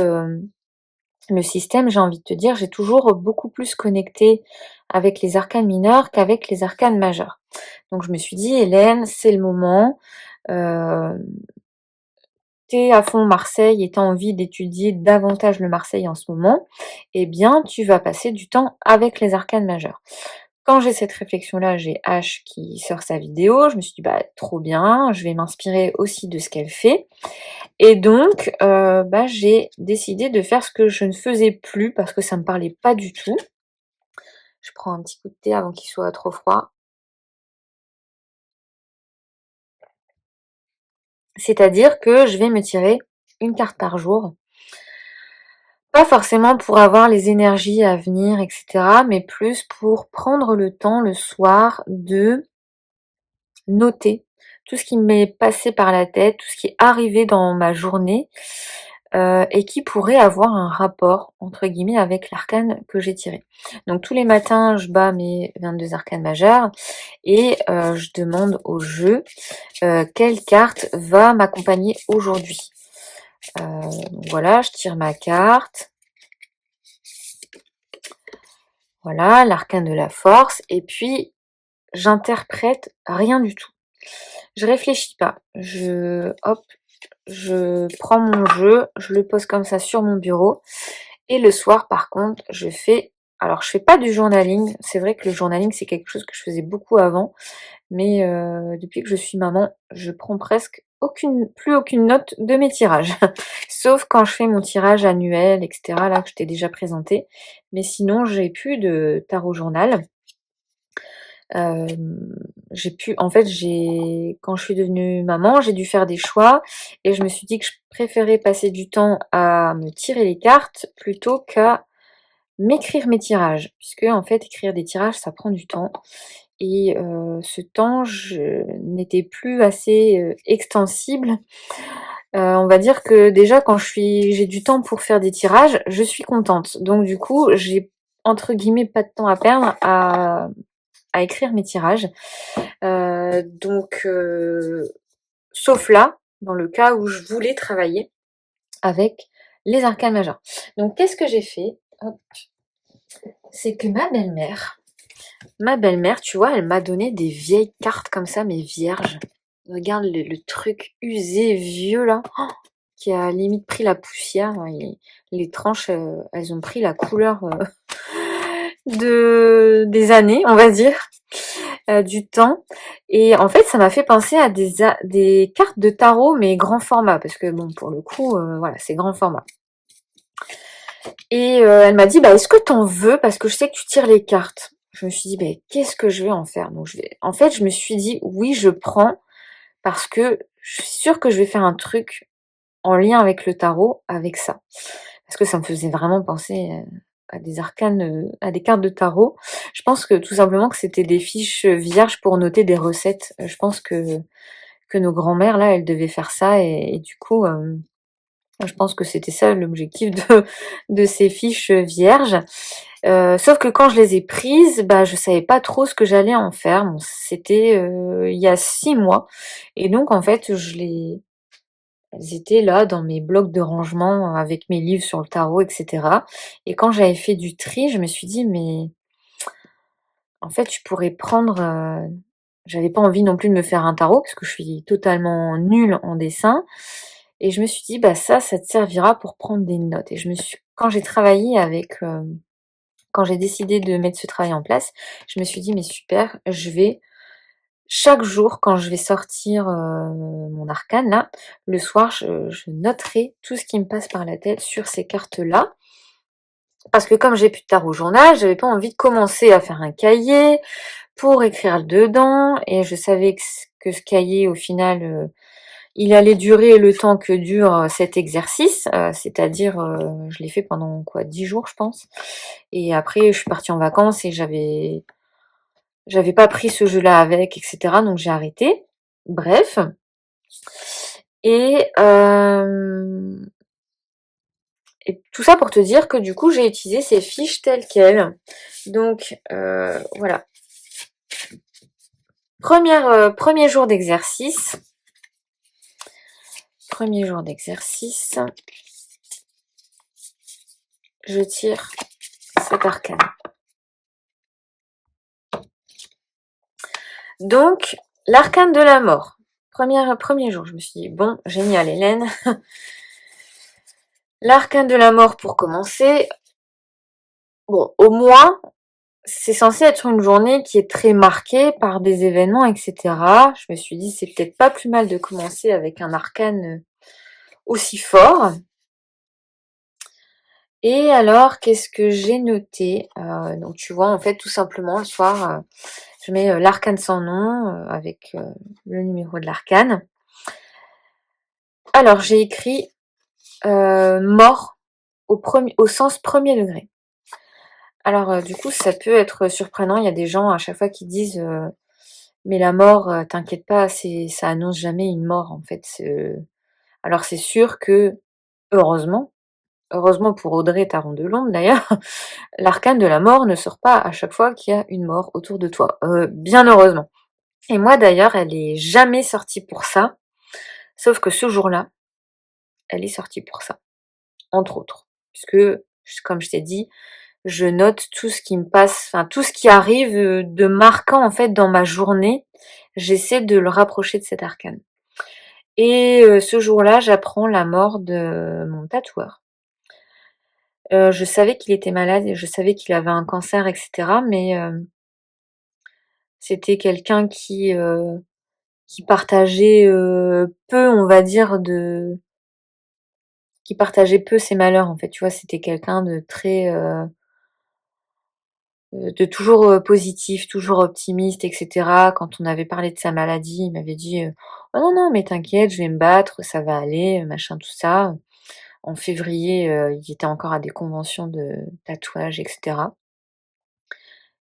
le système, j'ai envie de te dire, j'ai toujours beaucoup plus connecté avec les arcanes mineurs qu'avec les arcanes majeures. Donc je me suis dit, Hélène, c'est le moment. Euh, T'es à fond Marseille et t'as envie d'étudier davantage le Marseille en ce moment, eh bien tu vas passer du temps avec les arcanes majeures. Quand j'ai cette réflexion-là, j'ai H qui sort sa vidéo, je me suis dit bah trop bien, je vais m'inspirer aussi de ce qu'elle fait. Et donc j'ai décidé de faire ce que je ne faisais plus parce que ça me parlait pas du tout. Je prends un petit coup de thé avant qu'il soit trop froid. C'est-à-dire que je vais me tirer une carte par jour. Pas forcément pour avoir les énergies à venir, etc., mais plus pour prendre le temps le soir de noter tout ce qui m'est passé par la tête, tout ce qui est arrivé dans ma journée, et qui pourrait avoir un rapport, entre guillemets, avec l'arcane que j'ai tiré. Donc tous les matins, je bats mes 22 arcanes majeures et je demande au jeu quelle carte va m'accompagner aujourd'hui. Donc voilà, je tire ma carte. voilà, l'arcane de la force, et puis j'interprète rien du tout. Je réfléchis pas, hop, je prends mon jeu, je le pose comme ça sur mon bureau, et le soir par contre, alors je fais pas du journaling, c'est vrai que le journaling c'est quelque chose que je faisais beaucoup avant, mais depuis que je suis maman, je prends presque plus aucune note de mes tirages. Sauf quand je fais mon tirage annuel, et cetera, là que je t'ai déjà présenté. Mais sinon, j'ai plus de tarot journal. En fait, quand je suis devenue maman, j'ai dû faire des choix et je me suis dit que je préférais passer du temps à me tirer les cartes plutôt qu'à m'écrire mes tirages. Puisque en fait, écrire des tirages, ça prend du temps. Et ce temps, je n'était plus assez, extensible. On va dire que déjà quand j'ai du temps pour faire des tirages, je suis contente. Donc du coup, j'ai entre guillemets «pas de temps à perdre» à écrire mes tirages. Donc sauf là, dans le cas où je voulais travailler avec les arcanes majeurs. Donc qu'est-ce que j'ai fait? Hop, c'est que ma belle-mère, tu vois, elle m'a donné des vieilles cartes comme ça, mais vierges. Regarde le truc usé, vieux là, qui a limite pris la poussière. Les tranches, elles ont pris la couleur des années, on va dire, du temps. Et en fait, ça m'a fait penser à des cartes de tarot, mais grand format, parce que bon, pour le coup, voilà, c'est grand format. Et elle m'a dit, bah, est-ce que t'en veux? Parce que je sais que tu tires les cartes. Je me suis dit, bah, qu'est-ce que je vais en faire? Donc, en fait, je me suis dit, oui, je prends, parce que je suis sûre que je vais faire un truc en lien avec le tarot, avec ça. Parce que ça me faisait vraiment penser à des arcanes, à des cartes de tarot. Je pense que tout simplement que c'était des fiches vierges pour noter des recettes. Je pense que nos grands-mères, là, elles devaient faire ça, et du coup, je pense que c'était ça l'objectif de ces fiches vierges. Sauf que quand je les ai prises, bah, je savais pas trop ce que j'allais en faire. Bon, c'était il y a 6 mois, et donc en fait, elles étaient là dans mes blocs de rangement avec mes livres sur le tarot, et cetera. Et quand j'avais fait du tri, je me suis dit: «Mais en fait, tu pourrais prendre», j'avais pas envie non plus de me faire un tarot parce que je suis totalement nulle en dessin, et je me suis dit: «Bah, ça te servira pour prendre des notes», et quand j'ai travaillé quand j'ai décidé de mettre ce travail en place, je me suis dit: «Mais super, je vais chaque jour quand je vais sortir, mon arcane là, le soir, je noterai tout ce qui me passe par la tête sur ces cartes-là». Parce que comme j'ai plus de tarot journal, j'avais pas envie de commencer à faire un cahier pour écrire dedans, et je savais que ce cahier au final, il allait durer le temps que dure, cet exercice, c'est-à-dire, je l'ai fait pendant quoi? 10 jours je pense, et après je suis partie en vacances et j'avais pas pris ce jeu-là avec, et cetera, donc j'ai arrêté. Bref, et tout ça pour te dire que du coup, j'ai utilisé ces fiches telles quelles. Donc voilà. Premier jour d'exercice. Premier jour d'exercice. Je tire cet arcane. Donc, l'arcane de la mort. Premier jour, je me suis dit, bon, génial Hélène. L'arcane de la mort pour commencer. Bon, au moins, c'est censé être une journée qui est très marquée par des événements, etc. Je me suis dit, c'est peut-être pas plus mal de commencer avec un arcane aussi fort. Et alors, qu'est-ce que j'ai noté? Donc tu vois, en fait, tout simplement, le soir, je mets l'arcane sans nom avec le numéro de l'arcane. Alors, j'ai écrit mort au sens premier degré. Alors, du coup, ça peut être surprenant. Il y a des gens à chaque fois qui disent mais la mort, t'inquiète pas, ça annonce jamais une mort, en fait. Alors, c'est sûr que, heureusement, heureusement pour Audrey Taron de Londres d'ailleurs, l'arcane de la mort ne sort pas à chaque fois qu'il y a une mort autour de toi. Bien heureusement. Et moi d'ailleurs, elle est jamais sortie pour ça, sauf que ce jour-là, elle est sortie pour ça, entre autres. Puisque, comme je t'ai dit, je note tout ce qui me passe, enfin tout ce qui arrive, de marquant en fait dans ma journée. J'essaie de le rapprocher de cet arcane et ce jour-là, j'apprends la mort de mon tatoueur. Je savais qu'il était malade et je savais qu'il avait un cancer et cetera, mais c'était quelqu'un qui partageait, peu, on va dire, de qui partageait peu ses malheurs, en fait, tu vois? C'était quelqu'un de très, de toujours, positif, toujours optimiste et cetera. Quand on avait parlé de sa maladie, il m'avait dit, «Oh non, non, mais t'inquiète, je vais me battre, ça va aller, machin, tout ça». En février, il était encore à des conventions de tatouage et cetera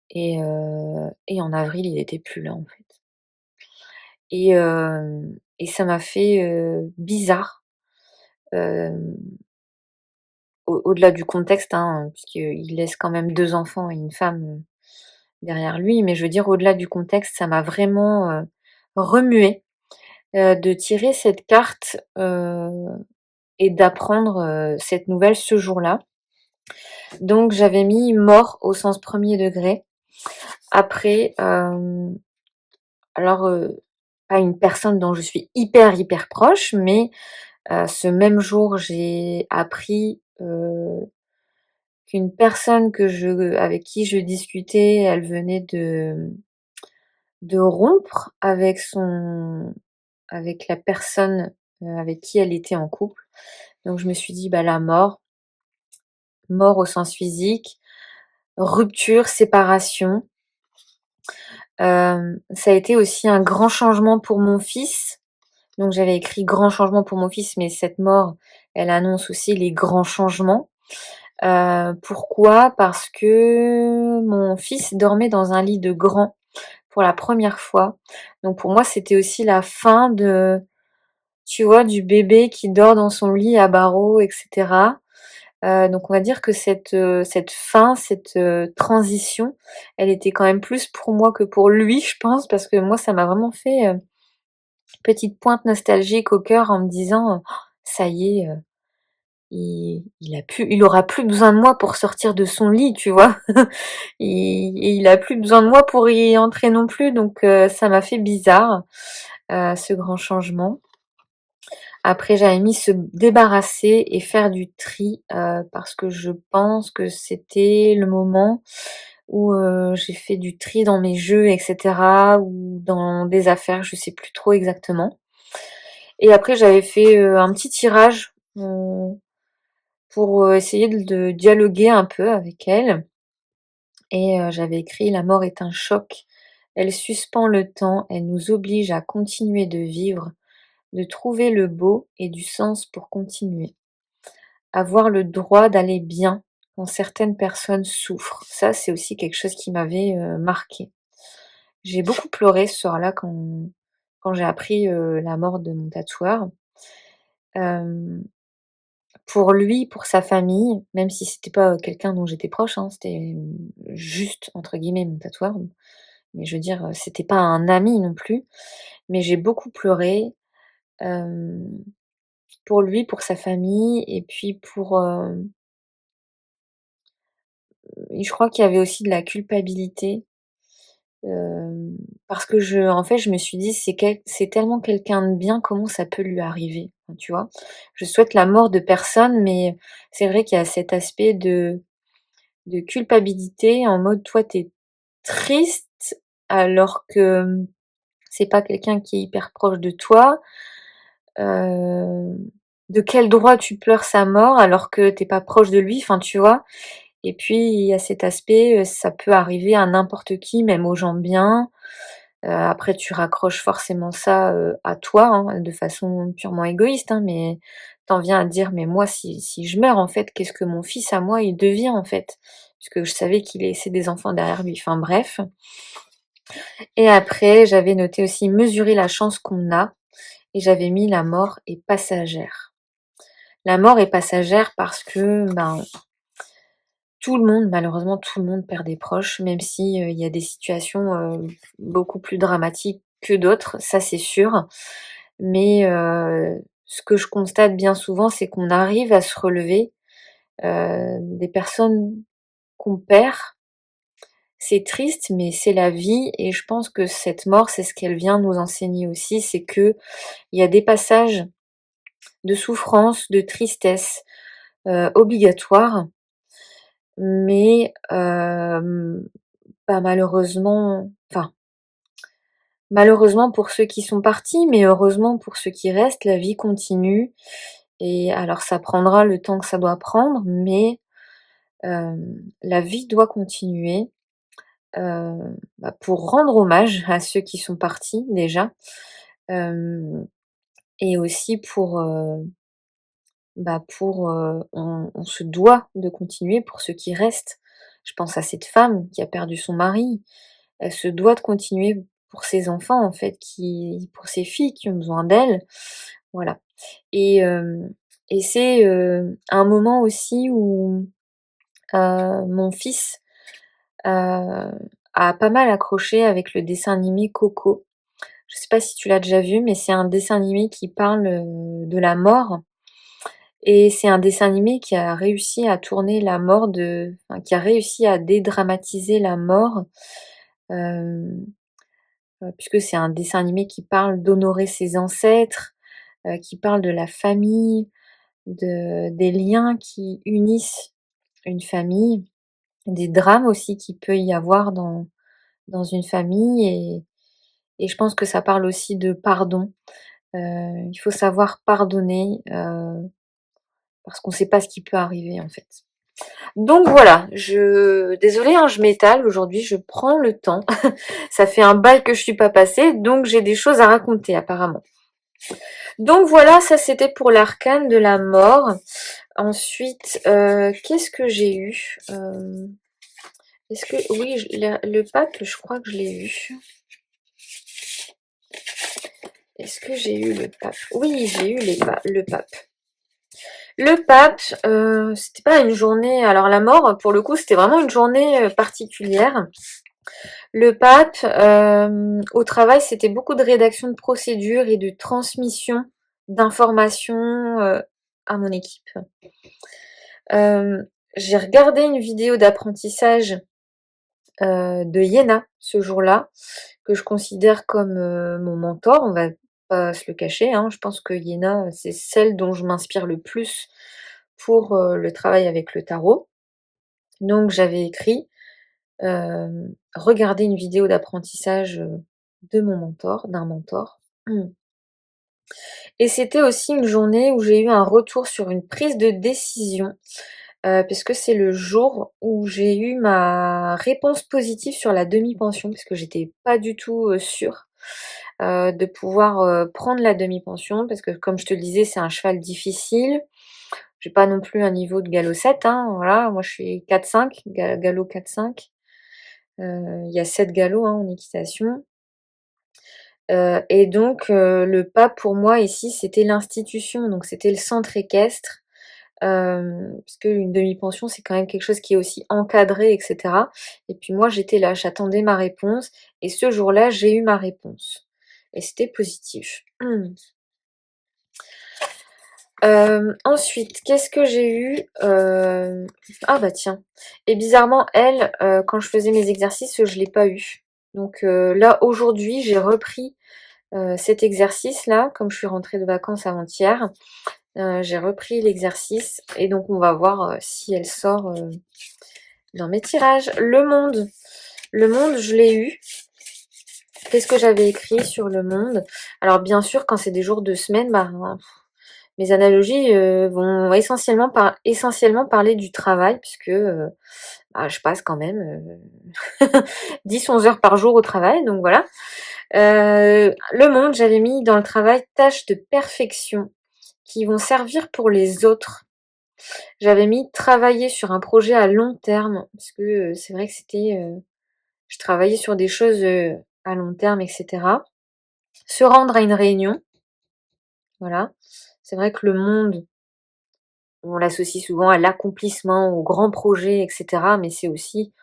et en avril, il était plus là, en fait et ça m'a fait, bizarre, hem, au-delà du contexte, hein, puisqu'il laisse quand même 2 enfants et une femme, derrière lui, mais je veux dire au-delà du contexte, ça m'a vraiment, remuée, de tirer cette carte, et d'apprendre, cette nouvelle ce jour-là. Donc j'avais mis mort au sens premier degré. Après, alors, pas une personne dont je suis hyper, hyper proche, mais ce même jour, j'ai appris, qu'une personne avec qui je discutais, elle venait de rompre avec la personne, avec qui elle était en couple. Donc je me suis dit: «Bah, la mort, mort au sens physique, rupture, séparation». Ça a été aussi un grand changement pour mon fils. Donc j'avais écrit «grand changement pour mon fils», mais cette mort, elle annonce aussi les grands changements. Pourquoi? Parce que mon fils dormait dans un lit de grand pour la première fois. Donc pour moi, c'était aussi la fin de, tu vois, du bébé qui dort dans son lit à barreaux et cetera. Donc on va dire que cette fin, cette, transition, elle était quand même plus pour moi que pour lui, je pense, parce que moi, ça m'a vraiment fait, petite pointe nostalgique au cœur en me disant: «Oh, ça y est, il aura plus besoin de moi pour sortir de son lit», tu vois? Il a plus besoin de moi pour y entrer non plus, donc ça m'a fait bizarre, ce grand changement. Après j'avais mis se débarrasser et faire du tri, parce que je pense que c'était le moment où, j'ai fait du tri dans mes jeux et cetera ou dans des affaires, je sais plus trop exactement. Et après j'avais fait, un petit tirage, pour, essayer de dialoguer un peu avec elle et j'avais écrit: «La mort est un choc. Elle suspend le temps, elle nous oblige à continuer de vivre, de trouver le beau et du sens pour continuer. Avoir le droit d'aller bien quand certaines personnes souffrent». Ça, c'est aussi quelque chose qui m'avait, marquée. J'ai beaucoup pleuré ce soir-là quand j'ai appris, la mort de mon tatoueur. Hem Pour lui, pour sa famille, même si c'était pas, quelqu'un dont j'étais proche, hein, c'était, «juste» entre guillemets mon tatoueur, mais je veux dire, c'était pas un ami non plus. Mais j'ai beaucoup pleuré, hem, pour lui, pour sa famille et puis je crois qu'il y avait aussi de la culpabilité, hem, parce que en fait, je me suis dit: «C'est tellement quelqu'un de bien, comment ça peut lui arriver?» Enfin, tu vois? Je souhaite la mort de personne, mais c'est vrai qu'il y a cet aspect de culpabilité en mode toi tu es triste alors que, c'est pas quelqu'un qui est hyper proche de toi. Heu, de quel droit tu pleures sa mort alors que tu es pas proche de lui? Enfin, tu vois? Et puis il y a cet aspect, ça peut arriver à n'importe qui, même aux gens bien. Après tu raccroches forcément ça, à toi, hein, de façon purement égoïste, hein, mais tu en viens à te dire: «Mais moi si je meurs en fait, qu'est-ce que mon fils à moi il devient en fait?» Puisque je savais qu'il laissait des enfants derrière lui, enfin bref. Et après j'avais noté aussi: «Mesurer la chance qu'on a» et j'avais mis: «La mort est passagère». La mort est passagère parce que, ben, tout le monde, malheureusement tout le monde perd des proches, même si, il y a des situations, beaucoup plus dramatiques que d'autres, ça c'est sûr. Mais ce que je constate bien souvent, c'est qu'on arrive à se relever, des personnes qu'on perd. C'est triste, mais c'est la vie et je pense que cette mort, c'est ce qu'elle vient nous enseigner aussi, c'est qu'il y a des passages de souffrance, de tristesse, obligatoires, mais bah, malheureusement pour ceux qui sont partis, mais heureusement pour ceux qui restent, la vie continue et alors ça prendra le temps que ça doit prendre, mais la vie doit continuer, heu, bah, pour rendre hommage à ceux qui sont partis déjà, hem et aussi on se doit de continuer pour ceux qui restent. Je pense à cette femme qui a perdu son mari. Elle se doit de continuer pour ses enfants en fait, pour ses filles qui ont besoin d'elle. Voilà et hem et c'est, un moment aussi où, mon fils, heu, a pas mal accroché avec le dessin animé Coco. Je sais pas si tu l'as déjà vu, mais c'est un dessin animé qui parle, de la mort et c'est un dessin animé qui a réussi à tourner la mort de enfin qui a réussi à dédramatiser la mort, hem, puisque c'est un dessin animé qui parle d'honorer ses ancêtres, qui parle de la famille, des liens qui unissent une famille, des drames aussi qu'il peut y avoir dans une famille et je pense que ça parle aussi de pardon. Il faut savoir pardonner, parce qu'on ne sait pas ce qui peut arriver en fait. Donc voilà, désolée hein, je m'étale aujourd'hui, je prends le temps. Ça fait un bail que je suis pas passée, donc j'ai des choses à raconter apparemment. Donc voilà, ça c'était pour l'arcane de la mort. Ensuite, qu'est-ce que j'ai eu? Est-ce que oui, le pape, je crois que je l'ai eu. Est-ce que j'ai eu le pape? Oui, j'ai eu le pape. Le pape, c'était pas une journée alors la mort, pour le coup, c'était vraiment une journée, particulière. Le pape, au travail, c'était beaucoup de rédaction de procédures et de transmission d'informations, à mon équipe. J'ai regardé une vidéo d'apprentissage, de Iéna ce jour-là, que je considère comme, mon mentor, on va pas se le cacher, hein. Je pense que Iéna, c'est celle dont je m'inspire le plus pour, le travail avec le tarot. Donc j'avais écrit, regarder une vidéo d'apprentissage, de mon mentor, d'un mentor. Et c'était aussi une journée où j'ai eu un retour sur une prise de décision, puisque c'est le jour où j'ai eu ma réponse positive sur la demi-pension, parce que j'étais pas du tout, sûre, de pouvoir, prendre la demi-pension parce que comme je te le disais, c'est un cheval difficile. J'ai pas non plus un niveau de galop 7, hein, voilà, moi je suis 4-5, galop 4-5. Il y a 7 galops, hein, en équitation. Et donc le pape pour moi ici, c'était l'institution, donc c'était le centre équestre, puisque une demi-pension, c'est quand même quelque chose qui est aussi encadré et cetera et puis moi, j'étais là, j'attendais ma réponse et ce jour-là, j'ai eu ma réponse et c'était positif. Ensuite, qu'est-ce que j'ai eu? Ah bah tiens et bizarrement elle, quand je faisais mes exercices, je l'ai pas eu. Donc là, aujourd'hui, j'ai repris, cet exercice-là, comme je suis rentrée de vacances avant-hier, j'ai repris l'exercice et donc on va voir, si elle sort, dans mes tirages. Le monde. Le monde, je l'ai eu. Qu'est-ce que j'avais écrit sur le monde? Alors bien sûr, quand c'est des jours de semaine, bah, mes analogies, vont essentiellement parler du travail puisque, bah, je passe quand même, 10-11 heures par jour au travail, donc voilà. Le monde, j'avais mis dans le travail tâches de perfection qui vont servir pour les autres. J'avais mis travailler sur un projet à long terme parce que, c'est vrai que je travaillais sur des choses, à long terme et cetera. Se rendre à une réunion, voilà. C'est vrai que le monde, on l'associe souvent à l'accomplissement, aux grands projets et cetera, mais c'est aussi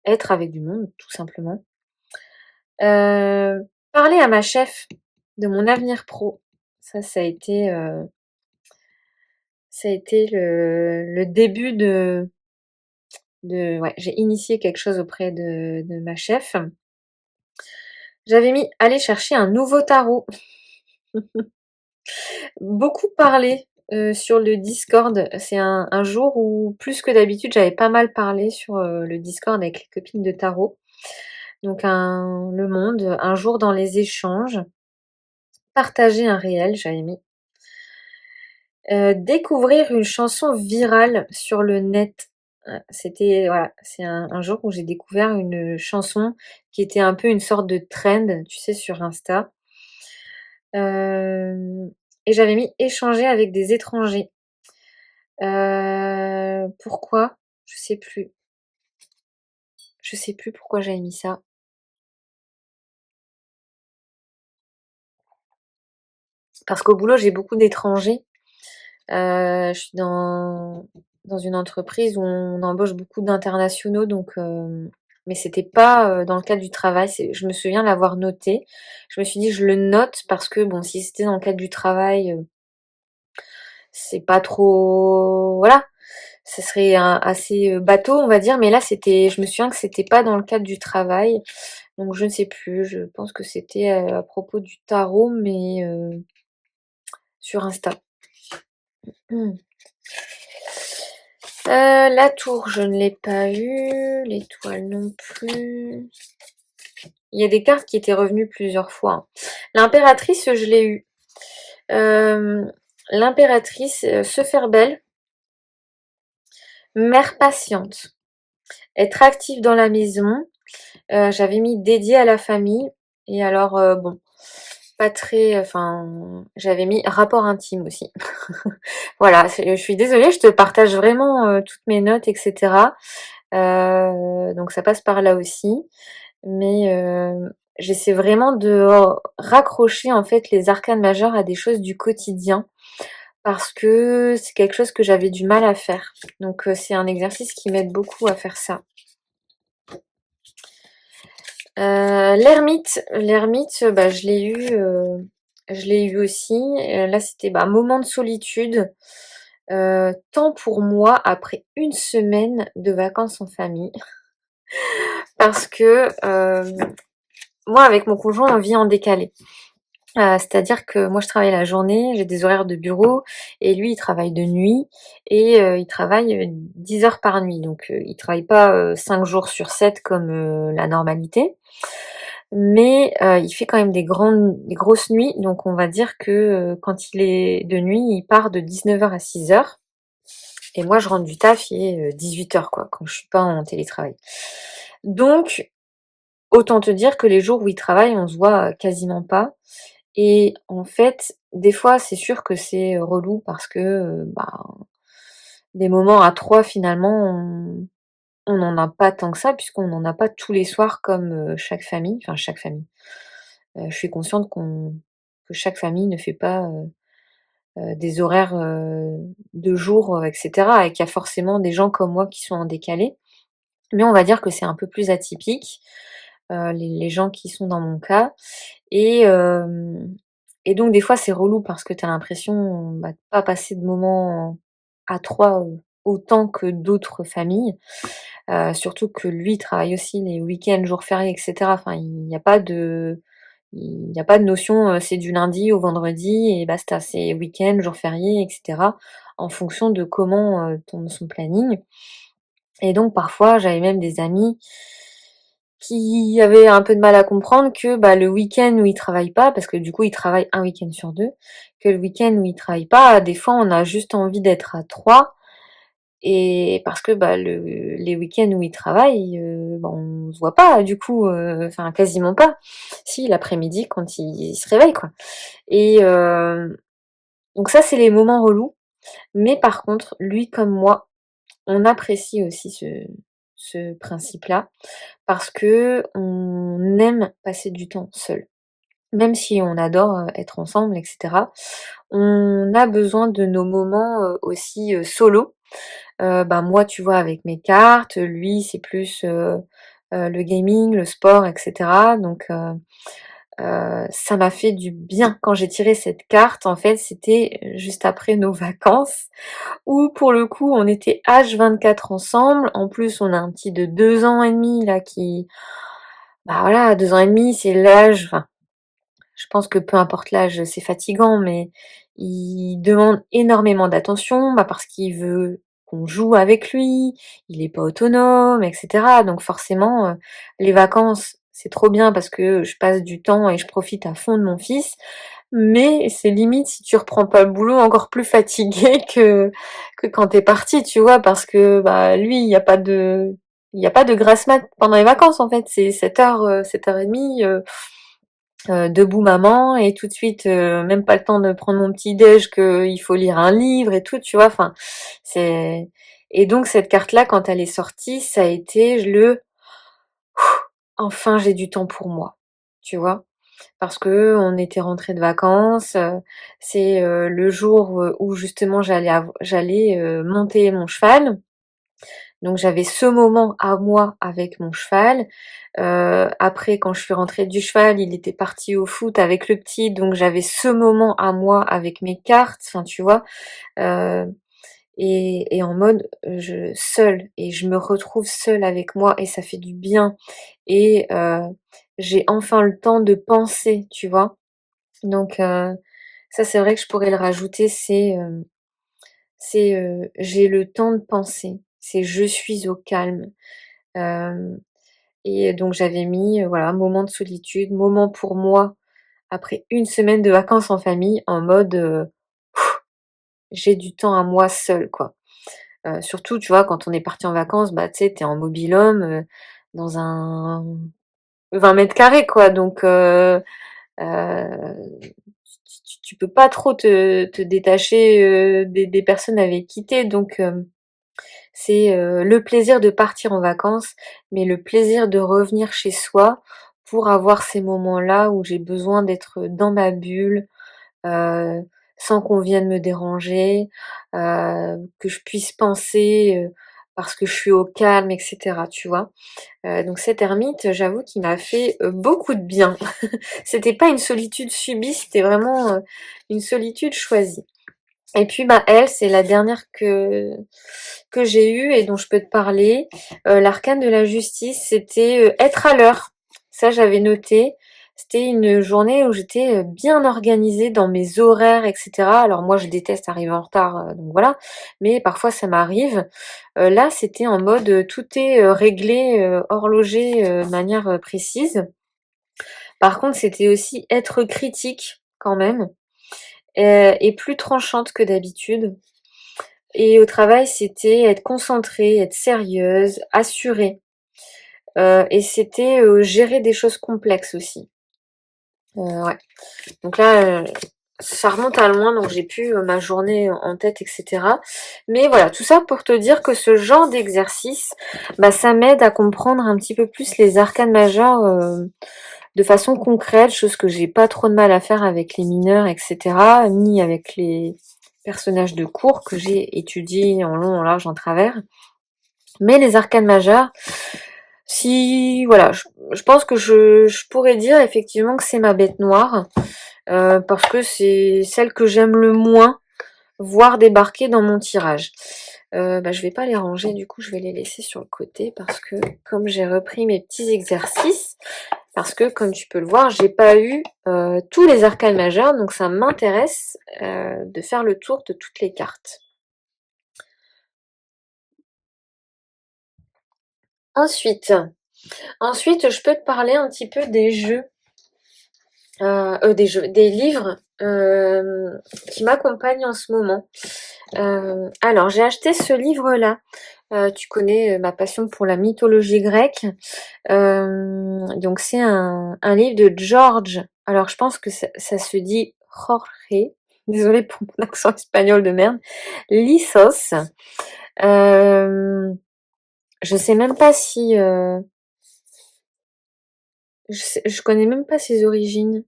être avec du monde, tout simplement. Parler à ma chef de mon avenir pro, ça a été le début Ouais, j'ai initié quelque chose auprès de ma chef. J'avais mis aller chercher un nouveau tarot. Beaucoup parlé, sur le Discord. C'est un jour où plus que d'habitude, j'avais pas mal parlé sur, le Discord avec les copines de tarot. Donc le monde, un jour dans les échanges, partager un réel, j'avais mis. Découvrir une chanson virale sur le net. C'était voilà, c'est un jour où j'ai découvert une chanson qui était un peu une sorte de trend, tu sais, sur Insta. Hem et j'avais mis échanger avec des étrangers. Pourquoi? Je sais plus. Je sais plus pourquoi j'avais mis ça. Parce qu'au boulot, j'ai beaucoup d'étrangers. Je suis dans une entreprise où on embauche beaucoup d'internationaux, donc mais c'était pas, dans le cadre du travail. C'est Je me souviens l'avoir noté. Je me suis dit: «Je le note» parce que bon, si c'était dans le cadre du travail, c'est pas trop voilà, ce serait un assez, bateau, on va dire, mais là, je me souviens que c'était pas dans le cadre du travail, donc je ne sais plus. Je pense que c'était, à propos du tarot, mais sur Insta. Mmh. La tour, je ne l'ai pas eu, l'étoile non plus. Il y a des cartes qui étaient revenues plusieurs fois, hein. L'impératrice, je l'ai eue. Hem, l'impératrice, se faire belle, mère patiente, être active dans la maison. J'avais mis dédié à la famille et alors, bon, pas très enfin, j'avais mis rapport intime aussi. Voilà, je suis désolée, je te partage vraiment, toutes mes notes et cetera. Donc ça passe par là aussi. Mais, j'essaie vraiment de raccrocher, en fait, les arcanes majeures à des choses du quotidien parce que c'est quelque chose que j'avais du mal à faire. Donc, c'est un exercice qui m'aide beaucoup à faire ça. L'ermite, bah, je l'ai eu aussi. Là, c'était, bah, moment de solitude, temps pour moi après une semaine de vacances en famille. Parce que, moi avec mon conjoint, on vit en décalé. C'est-à-dire que moi je travaille la journée, j'ai des horaires de bureau et lui il travaille de nuit et il travaille, 10 heures par nuit. Donc il travaille pas, 5 jours sur 7 comme, la normalité. Mais il fait quand même des grosses nuits, donc on va dire que, quand il est de nuit, il part de 19 heures à 6 heures et moi je rentre du taf, il est, 18 heures quoi, quand je suis pas en télétravail. Donc autant te dire que les jours où il travaille, on se voit, quasiment pas et en fait, des fois, c'est sûr que c'est, relou parce que, bah, des moments à 3 finalement, on n'en a pas tant que ça puisqu'on n'en a pas tous les soirs comme, chaque famille, enfin chaque famille. Je suis consciente que chaque famille ne fait pas, des horaires, de jour, et cetera et qu'il y a forcément des gens comme moi qui sont en décalé. Mais on va dire que c'est un peu plus atypique, les gens qui sont dans mon cas et et donc des fois c'est relou parce que tu as l'impression, bah, de pas passer de moments à 3 autant que d'autres familles. Surtout que lui, il travaille aussi les week-ends, jours fériés et cetera. Enfin, il y a pas de notion, c'est du lundi au vendredi et basta. C'est week-end, jours fériés et cetera, en fonction de comment, tombe son planning et donc parfois, j'avais même des amis qui avaient un peu de mal à comprendre que, bah, le week-end où il travaille pas, parce que du coup, il travaille un week-end sur 2, que le week-end où il travaille pas, des fois, on a juste envie d'être à 3 et parce que, bah, les week-ends où il travaille, bah, on se voit pas du coup, enfin quasiment pas. Si, l'après-midi quand il se réveille, quoi et donc ça, c'est les moments relous. Mais par contre, lui comme moi, on apprécie aussi ce principe-là parce qu'on aime passer du temps seul. Même si on adore, être ensemble et cetera, on a besoin de nos moments, aussi, solo. Bah, moi, tu vois, avec mes cartes, lui, c'est plus, le gaming, le sport et cetera donc Ça m'a fait du bien. Quand j'ai tiré cette carte, en fait, c'était juste après nos vacances où pour le coup, on était H24 ensemble. En plus, on a un petit de 2 ans et demi là qui bah, voilà, 2 ans et demi, c'est l'âge enfin, je pense que peu importe l'âge, c'est fatigant, mais il demande énormément d'attention, bah, parce qu'il veut qu'on joue avec lui, il est pas autonome, et cetera. Donc forcément, les vacances, c'est trop bien parce que je passe du temps et je profite à fond de mon fils, mais c'est limite si tu reprends pas le boulot encore plus fatigué que quand tu es parti, tu vois? Parce que, bah, lui, il y a pas de grasse mat pendant les vacances, en fait. C'est 7 heures, 7h30, debout maman et tout de suite, même pas le temps de prendre mon petit déj qu'il faut lire un livre et tout, tu vois? Enfin, c'est et donc cette carte-là, quand elle est sortie, ça a été le: «Enfin, j'ai du temps pour moi», tu vois? Parce qu'on était rentrés de vacances, c'est, le jour, où justement j'allais monter mon cheval. Donc j'avais ce moment à moi avec mon cheval. Après quand je suis rentrée du cheval, il était parti au foot avec le petit, donc j'avais ce moment à moi avec mes cartes, enfin tu vois? Heu et en mode, je seule et je me retrouve seule avec moi et ça fait du bien et j'ai enfin le temps de penser, tu vois? Donc ça c'est vrai que je pourrais le rajouter, c'est j'ai le temps de penser, c'est je suis au calme. Hem et donc j'avais mis, voilà, moment de solitude, moment pour moi après une semaine de vacances en famille en mode, j'ai du temps à moi seule, quoi. Surtout, tu vois, quand on est parti en vacances, bah, tu sais, tu es en mobil-home, dans un 20 m², quoi, donc tu peux pas trop te détacher, des personnes avec qui tu es, donc c'est, le plaisir de partir en vacances, mais le plaisir de revenir chez soi pour avoir ces moments-là où j'ai besoin d'être dans ma bulle, heu, sans qu'on vienne me déranger, que je puisse penser, parce que je suis au calme et cetera, tu vois? Donc cette ermite, j'avoue qu'il m'a fait, beaucoup de bien. C'était pas une solitude subie, c'était vraiment, une solitude choisie. Et puis, bah, elle, c'est la dernière que j'ai eue et dont je peux te parler. L'arcane de la justice, c'était, être à l'heure. Ça, j'avais noté. C'était une journée où j'étais, bien organisée dans mes horaires et cetera. Alors moi, je déteste arriver en retard, donc voilà, mais parfois ça m'arrive. Là, c'était en mode, tout est, réglé, horlogé, de manière, précise. Par contre, c'était aussi être critique quand même, et plus tranchante que d'habitude. Et au travail, c'était être concentrée, être sérieuse, assurée. Et c'était, gérer des choses complexes aussi. Ouais. Donc là, ça remonte à loin, donc j'ai plus, ma journée en tête et cetera. Mais voilà, tout ça pour te dire que ce genre d'exercice, bah, ça m'aide à comprendre un petit peu plus les arcanes majeures, de façon concrète, chose que j'ai pas trop de mal à faire avec les mineurs et cetera, ni avec les personnages de cours que j'ai étudiés en long, en large, en travers. Mais les arcanes majeures, si voilà, je pense que je pourrais dire effectivement que c'est ma bête noire, parce que c'est celle que j'aime le moins voir débarquer dans mon tirage. Bah, je vais pas les ranger, du coup je vais les laisser sur le côté parce que comme j'ai repris mes petits exercices, parce que comme tu peux le voir, j'ai pas eu tous les arcanes majeurs, donc ça m'intéresse de faire le tour de toutes les cartes. Ensuite, ensuite, je peux te parler un petit peu des jeux, des livres qui m'accompagnent en ce moment. Alors, j'ai acheté ce livre-là. Tu connais ma passion pour la mythologie grecque. Donc, c'est un livre de George. Alors, je pense que ça se dit Jorge. Désolée pour mon accent espagnol de merde. Lissos. Euh, je sais même pas si... je connais même pas ses origines.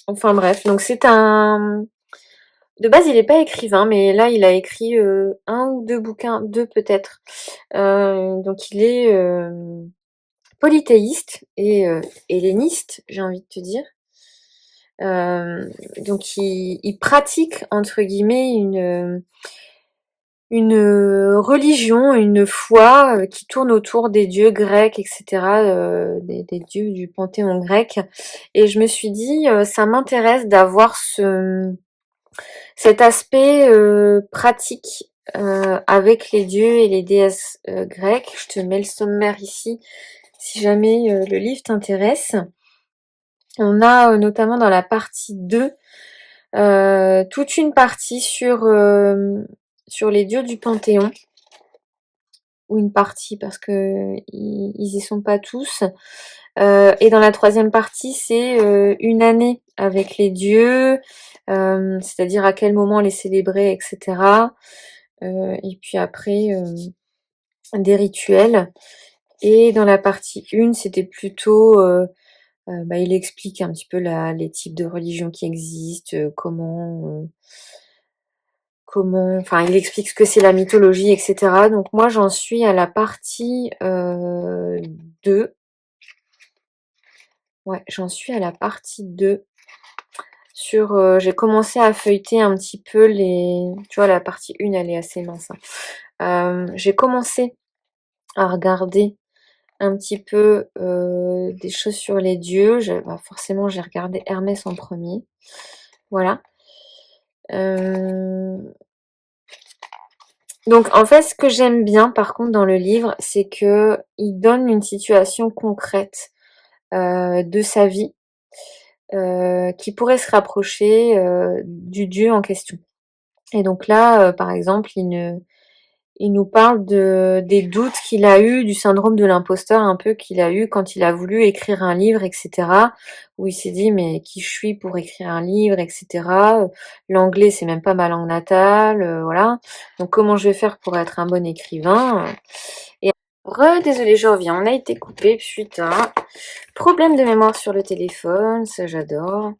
Enfin bref, donc c'est un... De base, il est pas écrivain, mais là, il a écrit 1 ou 2 bouquins, 2 peut-être. Donc il est polythéiste et helléniste, j'ai envie de te dire. Donc il pratique entre guillemets une religion, une foi qui tourne autour des dieux grecs, etc., des dieux du panthéon grec. Et je me suis dit, ça m'intéresse d'avoir cet aspect pratique avec les dieux et les déesses grecques. Je te mets le sommaire ici si jamais le livre t'intéresse. On a notamment dans la partie 2 toute une partie sur les dieux du Panthéon, ou une partie parce que ils y sont pas tous. Et dans la troisième partie, c'est une année avec les dieux, c'est-à-dire à quel moment les célébrer, etc. Et puis après, des rituels. Et dans la partie 1, c'était plutôt il explique un petit peu les types de religions qui existent, enfin, il explique ce que c'est la mythologie, etc. Donc moi, j'en suis à la partie 2. Ouais, j'en suis à la partie 2. J'ai commencé à feuilleter un petit peu tu vois, la partie 1, elle est assez mince, hein. J'ai commencé à regarder un petit peu des choses sur les dieux. Forcément, j'ai regardé Hermès en premier. Voilà. Donc en fait, ce que j'aime bien par contre dans le livre, c'est que il donne une situation concrète de sa vie qui pourrait se rapprocher du dieu en question. Et donc là, par exemple, il nous parle des doutes qu'il a eu, du syndrome de l'imposteur un peu qu'il a eu quand il a voulu écrire un livre, etc. Où il s'est dit mais qui je suis pour écrire un livre, etc. L'anglais c'est même pas ma langue natale, voilà. Donc comment je vais faire pour être un bon écrivain? Et désolée, je reviens, on a été coupé suite à un problème de mémoire sur le téléphone, ça j'adore.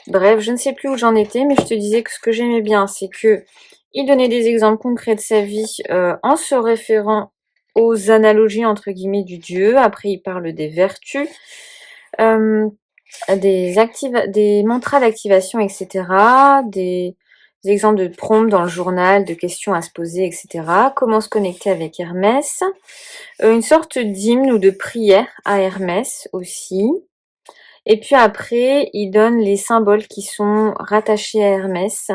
Bref, je ne sais plus où j'en étais, mais je te disais que ce que j'aimais bien, c'est que il donnait des exemples concrets de sa vie en se référant aux analogies entre guillemets du dieu. Après, il parle des vertus, euh, des mantras d'activation, etc. Des exemples de prompts dans le journal, de questions à se poser, etc. Comment se connecter avec Hermès. Une sorte d'hymne ou de prière à Hermès aussi. Et puis après, il donne les symboles qui sont rattachés à Hermès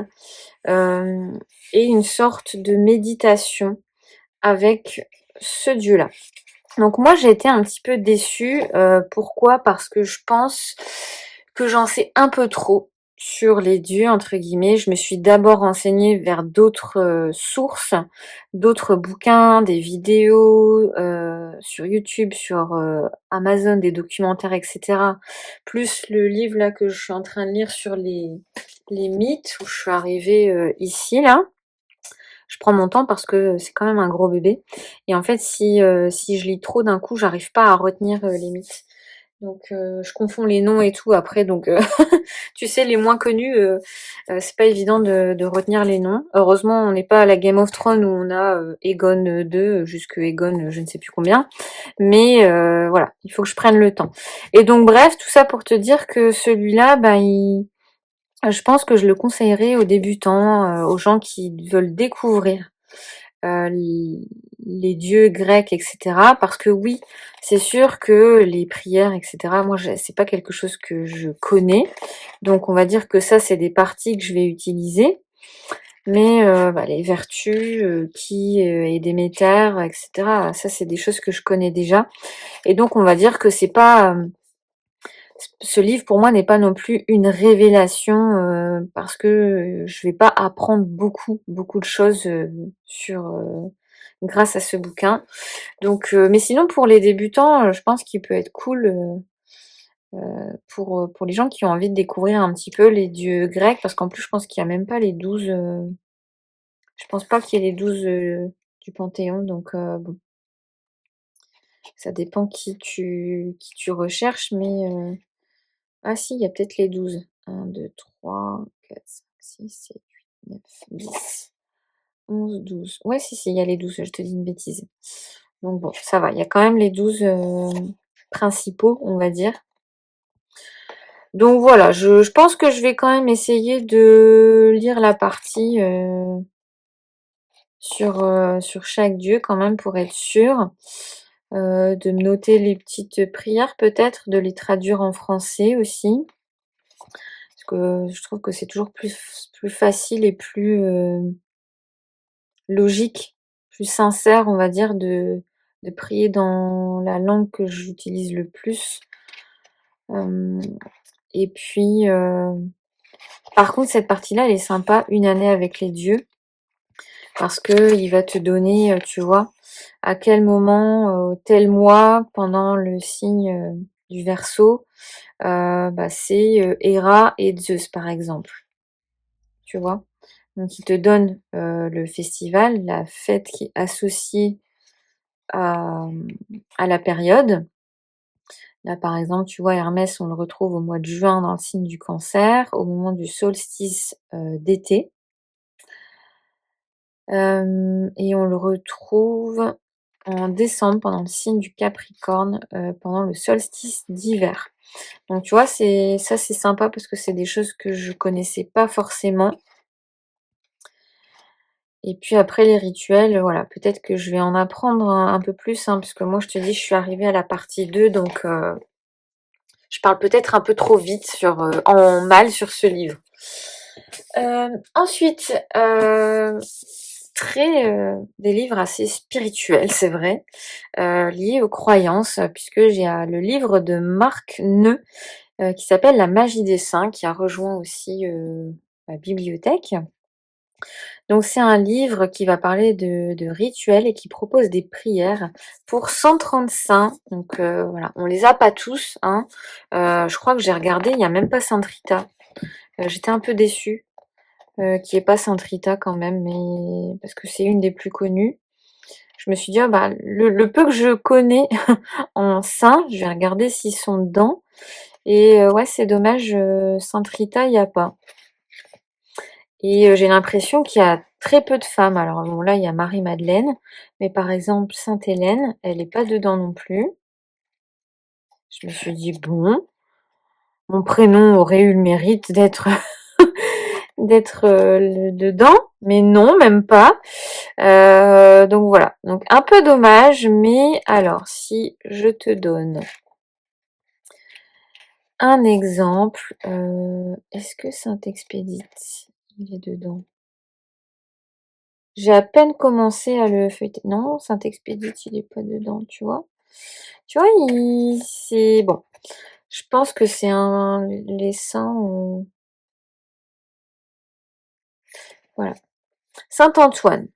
et une sorte de méditation avec ce dieu-là. Donc moi, j'ai été un petit peu déçue. Pourquoi? Parce que je pense que j'en sais un peu trop sur les dieux, entre guillemets. Je me suis d'abord renseignée vers d'autres sources, d'autres bouquins, des vidéos sur YouTube, sur Amazon, des documentaires, etc. Plus le livre là que je suis en train de lire sur les mythes, où je suis arrivée ici, là. Je prends mon temps parce que c'est quand même un gros bébé. Et en fait, si je lis trop d'un coup, j'arrive pas à retenir les mythes. Donc je confonds les noms et tout après. Donc tu sais, les moins connus, c'est pas évident de retenir les noms. Heureusement, on n'est pas à la Game of Thrones où on a Aegon 2 jusque Aegon je ne sais plus combien. Mais voilà, il faut que je prenne le temps. Et donc bref, tout ça pour te dire que celui-là, je pense que je le conseillerais aux débutants, aux gens qui veulent découvrir euh, les dieux grecs, etc. Parce que oui, c'est sûr que les prières, etc. Moi, c'est pas quelque chose que je connais, donc on va dire que ça, c'est des parties que je vais utiliser. Mais les vertus, qui est Déméter, etc. Ça, c'est des choses que je connais déjà. Et donc, on va dire que c'est pas ce livre pour moi n'est pas non plus une révélation parce que je vais pas apprendre beaucoup de choses grâce à ce bouquin. Donc, mais sinon pour les débutants, je pense qu'il peut être cool pour les gens qui ont envie de découvrir un petit peu les dieux grecs, parce qu'en plus je pense qu'il y a même pas les 12. Je pense pas qu'il y ait les 12 du Panthéon, donc bon, ça dépend qui tu recherches, mais ah si, il y a peut-être les 12. 1, 2, 3, 4, 5, 6, 7, 8, 9, 10, 11, 12. Ouais, si, il y a les 12, je te dis une bêtise. Donc bon, ça va, il y a quand même les 12 principaux, on va dire. Donc voilà, je pense que je vais quand même essayer de lire la partie sur chaque dieu quand même pour être sûre. De me noter les petites prières peut-être, de les traduire en français aussi. Parce que je trouve que c'est toujours plus facile et plus logique, plus sincère, on va dire, de prier dans la langue que j'utilise le plus. Euh, et puis, par contre, cette partie-là, elle est sympa, une année avec les dieux, parce que il va te donner, tu vois, à quel moment, tel mois, pendant le signe du Verseau, bah, c'est Héra et Zeus, par exemple, tu vois. Donc, il te donne le festival, la fête qui est associée à, à la période. Là, par exemple, tu vois, Hermès, on le retrouve au mois de juin dans le signe du Cancer, au moment du solstice d'été. Et on le retrouve en décembre pendant le signe du Capricorne, pendant le solstice d'hiver. Donc tu vois, c'est sympa parce que c'est des choses que je connaissais pas forcément. Et puis après les rituels, voilà, peut-être que je vais en apprendre un peu plus, hein, parce que moi je te dis, je suis arrivée à la partie 2, donc je parle peut-être un peu trop vite en mal sur ce livre. Ensuite, des livres assez spirituels, c'est vrai, liés aux croyances, puisque j'ai le livre de Marc Neu, qui s'appelle La magie des saints, qui a rejoint aussi ma bibliothèque. Donc c'est un livre qui va parler de rituels et qui propose des prières pour 130 saints. Donc voilà, on les a pas tous, hein. Je crois que j'ai regardé, il n'y a même pas Sainte Rita. J'étais un peu déçue qu'il n'y ait pas Sainte Rita quand même, mais parce que c'est une des plus connues. Je me suis dit, ah bah, le peu que je connais en saints, je vais regarder s'ils sont dedans. Et ouais, c'est dommage, Sainte Rita, il n'y a pas. Et j'ai l'impression qu'il y a très peu de femmes. Alors bon, là, il y a Marie-Madeleine, mais par exemple, Sainte-Hélène, elle n'est pas dedans non plus. Je me suis dit, bon, mon prénom aurait eu le mérite d'être d'être dedans, mais non, même pas. Donc voilà, donc un peu dommage, mais alors, si je te donne un exemple, est-ce que Saint-Expédite, il est dedans? J'ai à peine commencé à le feuilleter. Non, Saint-Expédite, il est pas dedans, tu vois. Tu vois, c'est bon. Je pense que c'est les saints. Voilà. Saint-Antoine.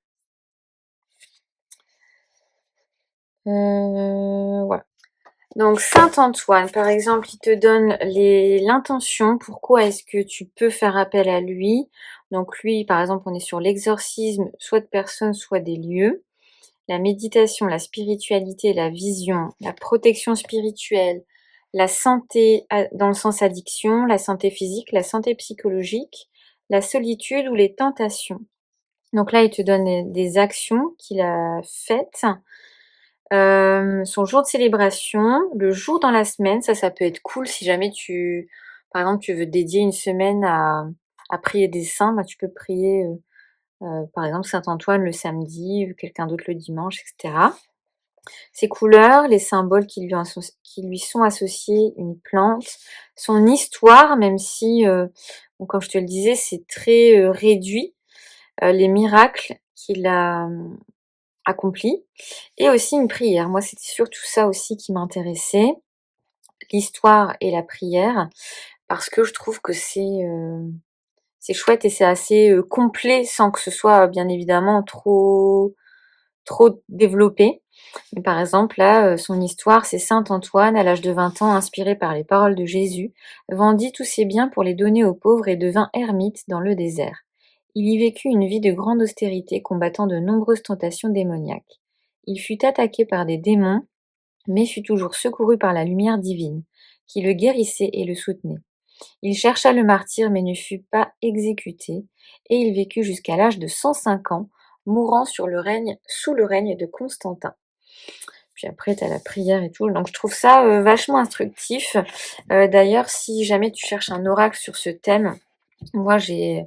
Voilà. Donc Saint-Antoine, par exemple, il te donne l'intention. Pourquoi est-ce que tu peux faire appel à lui? Donc lui, par exemple, on est sur l'exorcisme, soit de personnes, soit des lieux. La méditation, la spiritualité, la vision, la protection spirituelle, la santé dans le sens addiction, la santé physique, la santé psychologique, la solitude ou les tentations. Donc là, il te donne des actions qu'il a faites. Son jour de célébration, le jour dans la semaine, ça peut être cool si jamais par exemple, tu veux dédier une semaine à prier des saints, bah, tu peux prier, par exemple, Saint-Antoine le samedi, quelqu'un d'autre le dimanche, etc. Ses couleurs, les symboles qui lui sont associés, une plante, son histoire, même si, bon, comme je te le disais, c'est très réduit, les miracles qu'il a accomplis, et aussi une prière. Moi, c'était surtout ça aussi qui m'intéressait, l'histoire et la prière, parce que je trouve que c'est chouette et c'est assez complet sans que ce soit bien évidemment trop développé. Par exemple, là, son histoire, c'est Saint Antoine, à l'âge de 20 ans, inspiré par les paroles de Jésus, vendit tous ses biens pour les donner aux pauvres et devint ermite dans le désert. Il y vécut une vie de grande austérité, combattant de nombreuses tentations démoniaques. Il fut attaqué par des démons, mais fut toujours secouru par la lumière divine, qui le guérissait et le soutenait. Il chercha le martyre, mais ne fut pas exécuté, et il vécut jusqu'à l'âge de 105 ans, mourant sous le règne de Constantin. Puis après, tu as la prière et tout. Donc je trouve ça vachement instructif. D'ailleurs, si jamais tu cherches un oracle sur ce thème, moi j'ai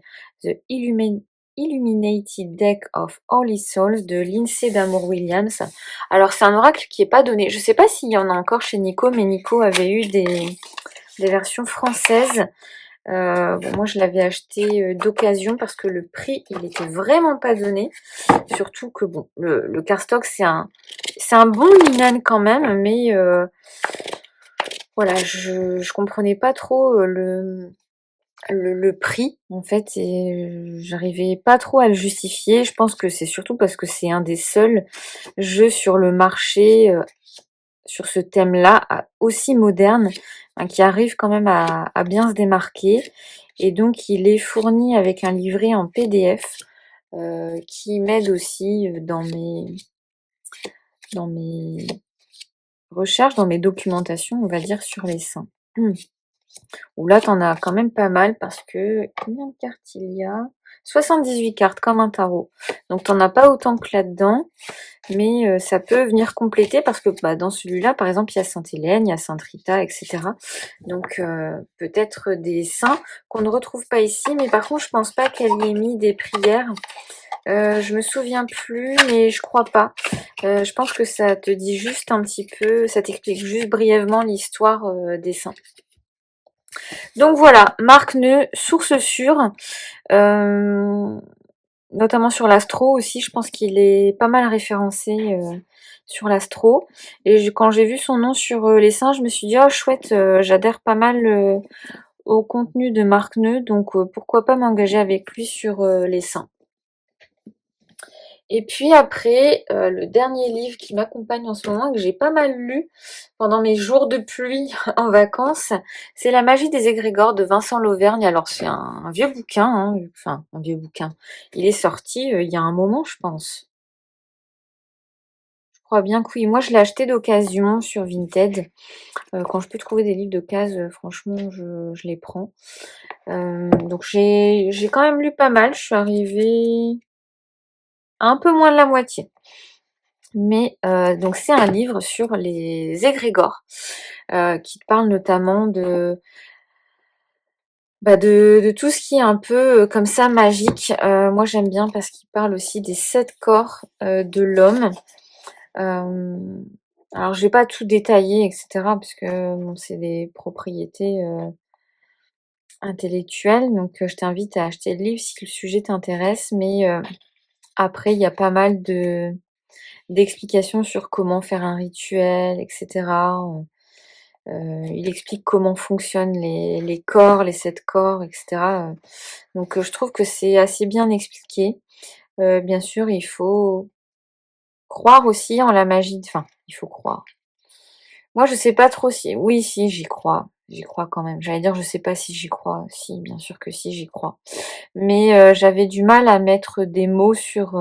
Illuminated Deck of Holy Souls de Lindsay d'Amour Williams. Alors c'est un oracle qui est pas donné. Je sais pas s'il y en a encore chez Nico, mais Nico avait eu des versions françaises. Bon, moi je l'avais acheté d'occasion parce que le prix il était vraiment pas donné. Surtout que bon, le cardstock c'est un bon linen quand même, mais voilà, je comprenais pas trop le prix en fait et j'arrivais pas trop à le justifier. Je pense que c'est surtout parce que c'est un des seuls jeux sur le marché sur ce thème-là aussi moderne, hein, qui arrive quand même à bien se démarquer. Et donc il est fourni avec un livret en PDF qui m'aide aussi dans mes recherches, dans mes documentations, on va dire, sur les saints. Où là, t'en as quand même pas mal parce que combien de cartes il y a? 78 cartes comme un tarot. Donc t'en as pas autant que là-dedans, mais ça peut venir compléter parce que bah, dans celui-là, par exemple, il y a Sainte Hélène, il y a Sainte Rita, etc. Donc peut-être des saints qu'on ne retrouve pas ici, mais par contre, je pense pas qu'elle y ait mis des prières. Je me souviens plus, mais je crois pas. Je pense que ça te dit juste un petit peu, ça t'explique juste brièvement l'histoire des saints. Donc voilà, Marc Neu, source sûre, notamment sur l'astro aussi, je pense qu'il est pas mal référencé sur l'astro. Et quand j'ai vu son nom sur les saints, je me suis dit, oh chouette, j'adhère pas mal au contenu de Marc Neu, donc pourquoi pas m'engager avec lui sur les saints. Et puis après, le dernier livre qui m'accompagne en ce moment, que j'ai pas mal lu pendant mes jours de pluie en vacances, c'est La magie des égrégores de Vincent Lauvergne. Alors c'est un vieux bouquin, hein, enfin un vieux bouquin. Il est sorti il y a un moment, je pense. Je crois bien que oui. Moi, je l'ai acheté d'occasion sur Vinted. Quand je peux trouver des livres d'occasion, franchement, je les prends. Donc j'ai quand même lu pas mal. Je suis arrivée à un peu moins de la moitié. Mais donc c'est un livre sur les égrégores qui parle notamment de tout ce qui est un peu comme ça magique. Moi j'aime bien parce qu'il parle aussi des 7 corps de l'homme. Alors je vais pas tout détailler, etc. parce que bon, c'est des propriétés intellectuelles. Donc je t'invite à acheter le livre si le sujet t'intéresse. Mais après il y a pas mal d'explications sur comment faire un rituel, etc. Il explique comment fonctionnent les corps, les 7 corps, etc. Donc je trouve que c'est assez bien expliqué. Bien sûr, il faut croire aussi en la magie. Enfin, il faut croire. Moi, je sais pas trop si. Oui, si, j'y crois. J'y crois quand même. J'allais dire, je sais pas si j'y crois. Si, bien sûr que si, j'y crois. Mais j'avais du mal à mettre des mots sur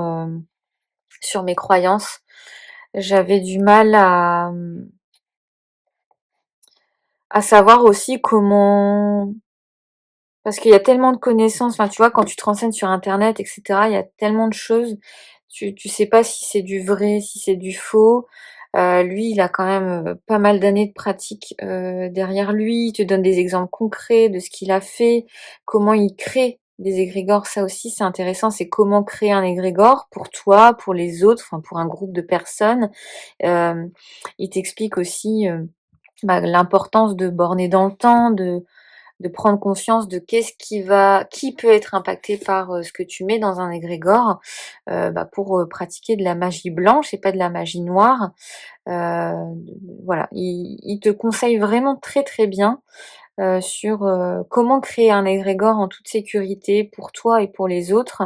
mes croyances. J'avais du mal à savoir aussi comment. Parce qu'il y a tellement de connaissances, enfin tu vois, quand tu te renseignes sur internet, etc., il y a tellement de choses, tu sais pas si c'est du vrai, si c'est du faux. Lui, il a quand même pas mal d'années de pratique derrière lui, il te donne des exemples concrets de ce qu'il a fait, comment il crée des égrégores, ça aussi c'est intéressant, c'est comment créer un égrégore pour toi, pour les autres, enfin pour un groupe de personnes. Euh, il t'explique aussi l'importance de borner dans le temps, de prendre conscience de qui peut être impacté par ce que tu mets dans un égrégore pour pratiquer de la magie blanche et pas de la magie noire. Voilà, il te conseille vraiment très très bien sur comment créer un égrégore en toute sécurité pour toi et pour les autres.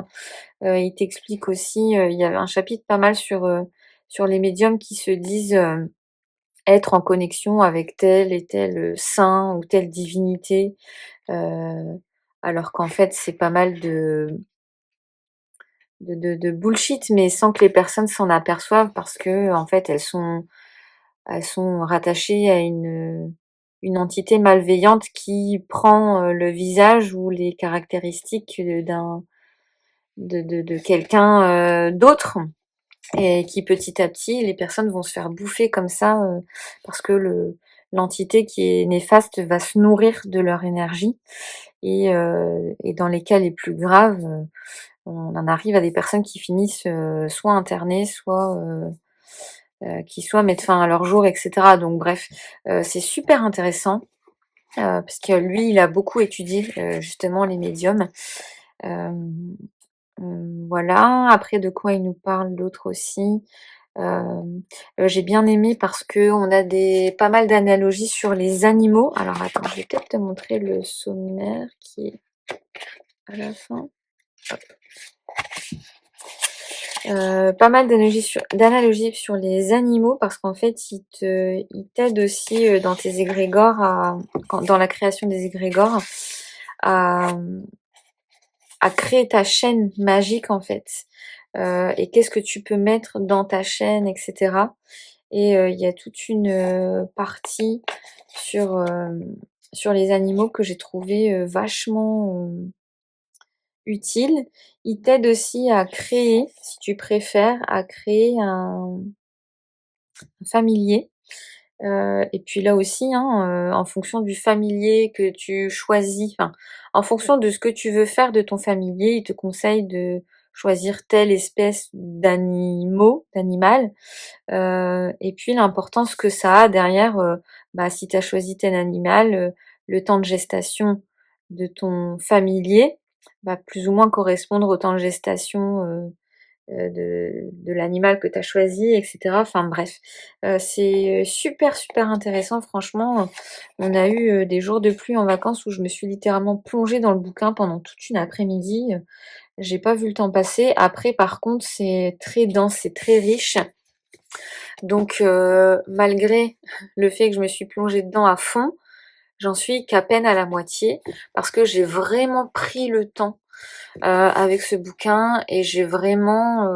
Il t'explique aussi, il y avait un chapitre pas mal sur les médiums qui se disent être en connexion avec tel et tel saint ou telle divinité. Heu, alors qu'en fait, c'est pas mal de bullshit, mais sans que les personnes s'en aperçoivent parce que en fait, elles sont rattachées à une entité malveillante qui prend, le visage ou les caractéristiques de quelqu'un, d'autre. et qui petit à petit, les personnes vont se faire bouffer comme ça parce que l'entité qui est néfaste va se nourrir de leur énergie et dans les cas les plus graves, on en arrive à des personnes qui finissent soit internées, soit qui soit mettent fin à leur jour, etc. Donc bref, c'est super intéressant parce que lui, il a beaucoup étudié justement les médiums. Voilà. Après, de quoi il nous parle d'autre aussi? J'ai bien aimé parce que on a pas mal d'analogies sur les animaux. Alors attends, je vais peut-être te montrer le sommaire qui est à la fin. Pas mal d'analogies sur les animaux parce qu'en fait, il t'aide aussi dans tes égrégores dans la création des égrégores à, à créer ta chaîne magique en fait. Et qu'est-ce que tu peux mettre dans ta chaîne, etc. Et il y a toute une partie sur les animaux que j'ai trouvé vachement utile. Il t'aide aussi à créer, si tu préfères, à créer un familier. Et puis là aussi, hein, en fonction du familier que tu choisis, enfin, en fonction de ce que tu veux faire de ton familier, il te conseille de choisir telle espèce d'animal. Et puis l'importance que ça a derrière, bah, si tu as choisi tel animal, le temps de gestation de ton familier va plus ou moins correspondre au temps de gestation, de l'animal que tu as choisi, etc. Enfin bref, c'est super, super intéressant franchement. On a eu, des jours de pluie en vacances où je me suis littéralement plongée dans le bouquin pendant toute une après-midi, j'ai pas vu le temps passer. Après par contre, c'est très dense, c'est très riche. Donc malgré le fait que je me suis plongée dedans à fond, j'en suis qu'à peine à la moitié parce que j'ai vraiment pris le temps avec ce bouquin et j'ai vraiment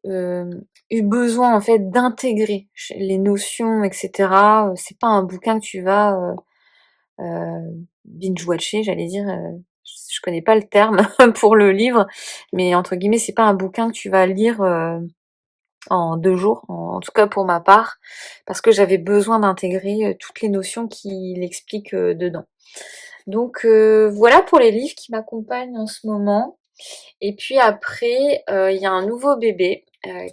eu besoin en fait d'intégrer les notions, etc. C'est pas un bouquin que tu vas binge-watcher, j'allais dire. Je connais pas le terme pour le livre, mais entre guillemets, c'est pas un bouquin que tu vas lire en 2 jours, en tout cas pour ma part, parce que j'avais besoin d'intégrer toutes les notions qu'il explique dedans. Donc voilà pour les livres qui m'accompagnent en ce moment. Et puis après, il y a un nouveau bébé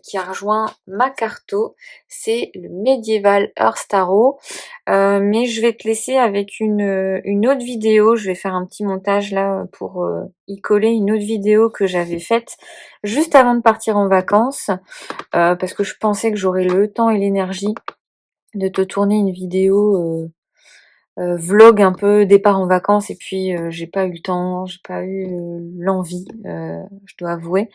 qui a rejoint ma carto, c'est le Medieval Earth Tarot. Mais je vais te laisser avec une autre vidéo. Je vais faire un petit montage là pour y coller une autre vidéo que j'avais faite juste avant de partir en vacances. Parce que je pensais que j'aurais le temps et l'énergie de te tourner une vidéo vlog un peu départ en vacances et puis j'ai pas eu le temps, j'ai pas eu l'envie, je dois avouer.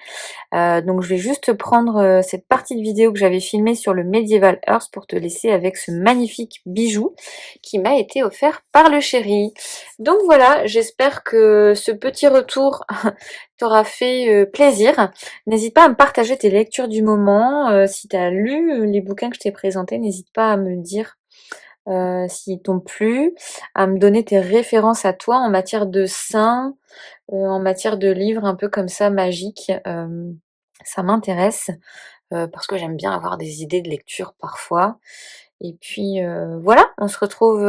Donc je vais juste prendre cette partie de vidéo que j'avais filmée sur le Medieval Earth pour te laisser avec ce magnifique bijou qui m'a été offert par le chéri. Donc voilà, j'espère que ce petit retour t'aura fait plaisir. N'hésite pas à me partager tes lectures du moment. Si tu as lu les bouquins que je t'ai présentés, n'hésite pas à me dire s'ils t'ont plu, à me donner tes références à toi en matière de saints, en matière de livres un peu comme ça magiques. Ça m'intéresse parce que j'aime bien avoir des idées de lecture parfois. Et puis voilà, on se retrouve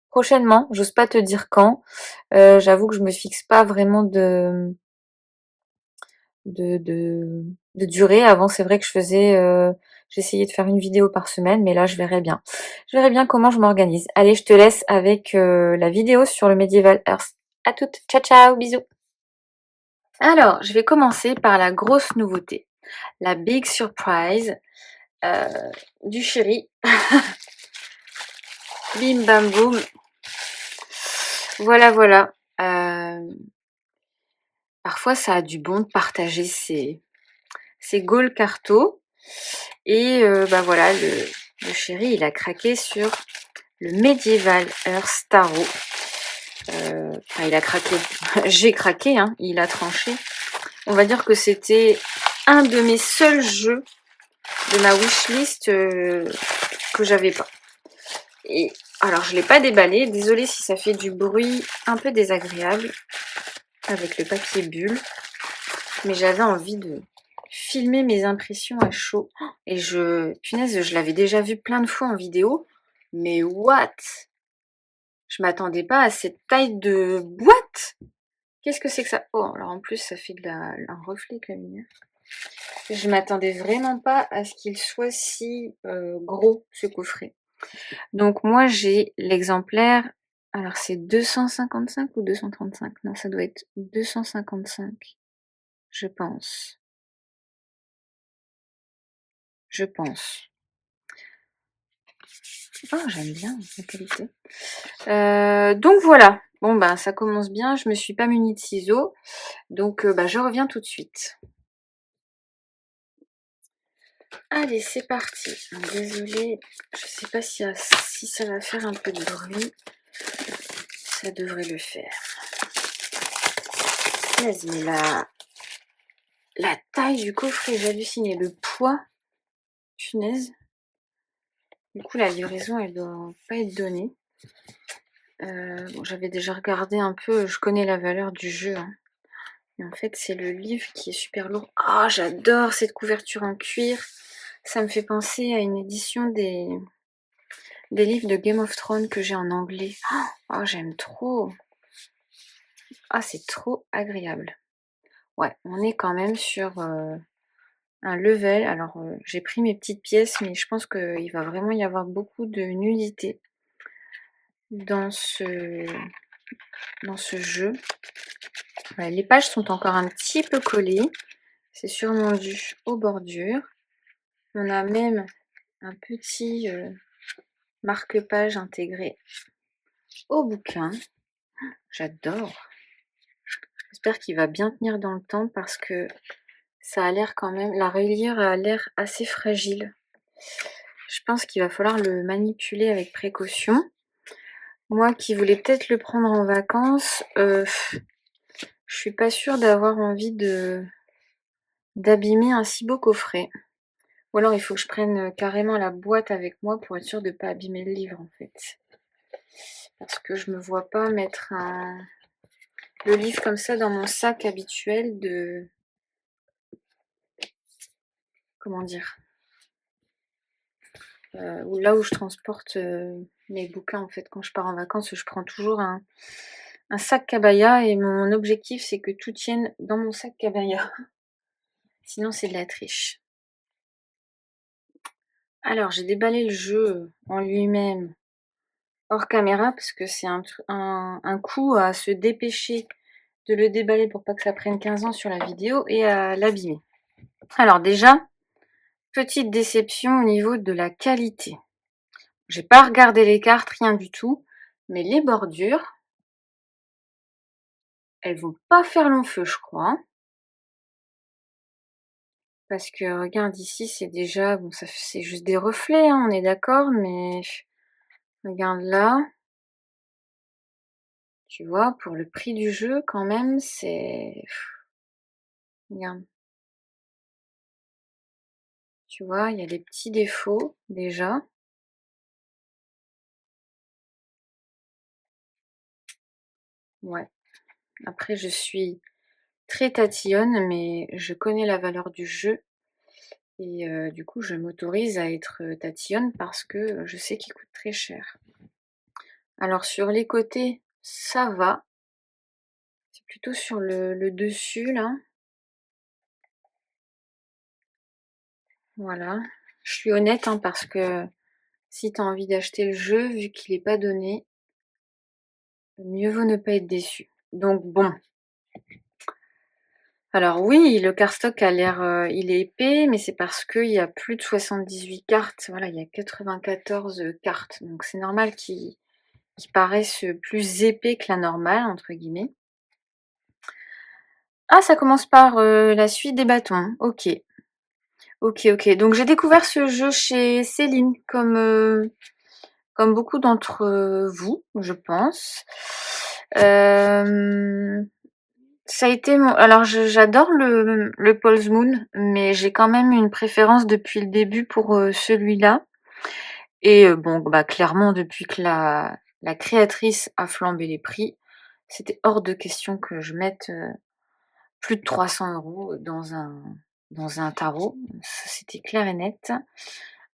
prochainement. J'ose pas te dire quand. J'avoue que je me fixe pas vraiment de, de, de durée. Avant, c'est vrai que j'essayais de faire une vidéo par semaine, mais là, je verrai bien. Je verrai bien comment je m'organise. Allez, je te laisse avec la vidéo sur le Medieval Earth. À toutes. Ciao, ciao, bisous. Alors, je vais commencer par la grosse nouveauté, la big surprise euh, du chéri. Bim bam boum. Voilà, voilà. Parfois, ça a du bon de partager ses goals carto. Et bah voilà, le chéri, il a craqué sur le Medieval Earth Tarot. Enfin, il a craqué. J'ai craqué, hein. Il a tranché. On va dire que c'était un de mes seuls jeux de ma wishlist que j'avais pas. Et alors, je l'ai pas déballé. Désolée si ça fait du bruit un peu désagréable avec le papier bulle. Mais j'avais envie filmer mes impressions à chaud. Et punaise, je l'avais déjà vu plein de fois en vidéo. Mais what? Je m'attendais pas à cette taille de boîte. Qu'est-ce que c'est que ça? Oh, alors en plus, ça fait un reflet avec la lumière. Je m'attendais vraiment pas à ce qu'il soit si gros, ce coffret. Donc moi, j'ai l'exemplaire. Alors c'est 255 ou 235? Non, ça doit être 255, je pense. Je pense. Oh, j'aime bien la qualité. Donc voilà. Bon, bah ça commence bien. Je me suis pas munie de ciseaux. Donc bah, je reviens tout de suite. Allez, c'est parti. Désolée, je sais pas si ça va faire un peu de bruit. Ça devrait le faire. Vas-y, la taille du coffret, j'ai halluciné. Le poids, punaise. Du coup, la livraison, elle doit pas être donnée. Bon, j'avais déjà regardé un peu, je connais la valeur du jeu. Hein. Et en fait, c'est le livre qui est super lourd. Ah, j'adore cette couverture en cuir. Ça me fait penser à une édition des livres de Game of Thrones que j'ai en anglais. Oh, j'aime trop. Ah, c'est trop agréable. Ouais, on est quand même sur un level. Alors, j'ai pris mes petites pièces, mais je pense qu'il va vraiment y avoir beaucoup de nudité dans ce jeu. Ouais, les pages sont encore un petit peu collées. C'est sûrement dû aux bordures. On a même un petit marque-page intégré au bouquin. J'adore. J'espère qu'il va bien tenir dans le temps parce que ça a l'air quand même... La reliure a l'air assez fragile. Je pense qu'il va falloir le manipuler avec précaution. Moi qui voulais peut-être le prendre en vacances, je suis pas sûre d'avoir envie d'abîmer un si beau coffret. Ou alors il faut que je prenne carrément la boîte avec moi pour être sûre de ne pas abîmer le livre en fait. Parce que je me vois pas mettre le livre comme ça dans mon sac habituel de... Comment dire là où je transporte mes bouquins en fait. Quand je pars en vacances, je prends toujours un sac cabaya et mon objectif c'est que tout tienne dans mon sac cabaya. Sinon c'est de la triche. Alors j'ai déballé le jeu en lui-même hors caméra parce que c'est un coup à se dépêcher de le déballer pour pas que ça prenne 15 ans sur la vidéo et à l'abîmer. Alors déjà, petite déception au niveau de la qualité. J'ai pas regardé les cartes, rien du tout, mais les bordures, elles vont pas faire long feu, je crois. Parce que regarde ici, c'est déjà... Bon, c'est juste des reflets, hein, on est d'accord, mais... Regarde là. Tu vois, pour le prix du jeu, quand même, c'est... Regarde. Tu vois, il y a des petits défauts, déjà. Ouais. Après, je suis très tatillonne, mais je connais la valeur du jeu. Et du coup, je m'autorise à être tatillonne parce que je sais qu'il coûte très cher. Alors, sur les côtés, ça va. C'est plutôt sur le dessus, là. Voilà. Je suis honnête, hein, parce que si tu as envie d'acheter le jeu, vu qu'il n'est pas donné, mieux vaut ne pas être déçu. Donc, bon. Alors oui, le cardstock a l'air... il est épais, mais c'est parce qu'il y a plus de 78 cartes. Voilà, il y a 94 cartes. Donc, c'est normal qu'il paraisse plus épais que la normale, entre guillemets. Ah, ça commence par la suite des bâtons. Ok. Ok, ok. Donc j'ai découvert ce jeu chez Céline, comme beaucoup d'entre vous, je pense. Ça a été mon... Alors j'adore le Paul's Moon, mais j'ai quand même une préférence depuis le début pour celui-là. Et bon, bah clairement, depuis que la créatrice a flambé les prix, c'était hors de question que je mette plus de 300 € dans dans un tarot, ça c'était clair et net.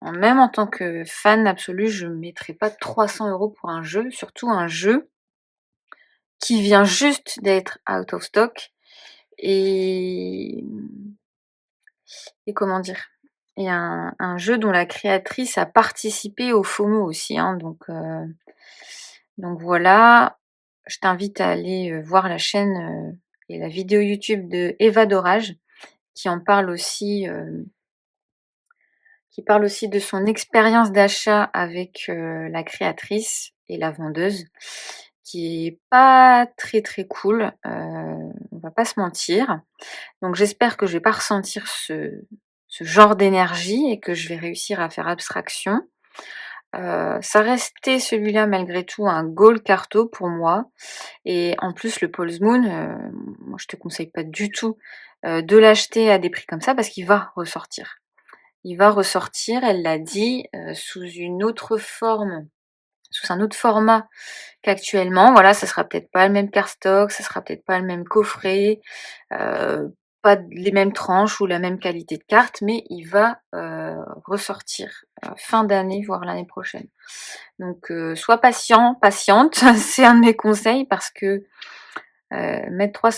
Même en tant que fan absolue, je ne mettrais pas 300 € pour un jeu, surtout un jeu qui vient juste d'être out of stock et comment dire? Et un jeu dont la créatrice a participé au FOMO aussi, hein, donc voilà. Je t'invite à aller, voir la chaîne, et la vidéo YouTube de Eva Dorage qui en parle aussi, qui parle aussi de son expérience d'achat avec, la créatrice et la vendeuse, qui est pas très, très cool, on va pas se mentir. Donc j'espère que je vais pas ressentir ce genre d'énergie et que je vais réussir à faire abstraction. Ça restait celui-là malgré tout un goal carto pour moi et en plus le Paul's Moon, moi je te conseille pas du tout, de l'acheter à des prix comme ça parce qu'il va ressortir. Il va ressortir, elle l'a dit, sous une autre forme, sous un autre format qu'actuellement. Voilà, ça sera peut-être pas le même cardstock, ça sera peut-être pas le même coffret, pas les mêmes tranches ou la même qualité de carte, mais il va, ressortir, fin d'année, voire l'année prochaine. Donc sois patient, patiente, c'est un de mes conseils parce que, mettre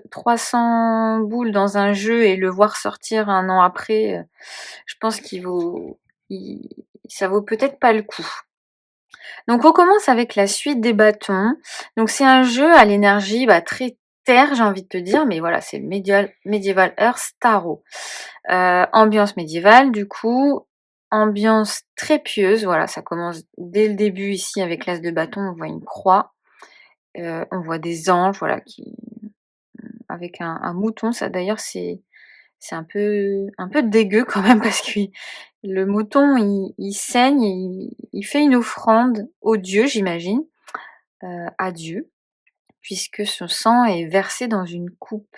300 boules dans un jeu et le voir sortir un an après, je pense il ça vaut peut-être pas le coup. Donc on commence avec la suite des bâtons. Donc c'est un jeu à l'énergie, très terre, j'ai envie de te dire, mais voilà, c'est le Medieval Earth Tarot. Ambiance médiévale du coup, ambiance très pieuse, voilà, ça commence dès le début ici avec l'as de bâton, on voit une croix, on voit des anges, voilà, qui avec un mouton, ça d'ailleurs c'est un peu dégueu quand même parce que le mouton il saigne et il fait une offrande au dieu j'imagine, à Dieu, puisque son sang est versé dans une coupe.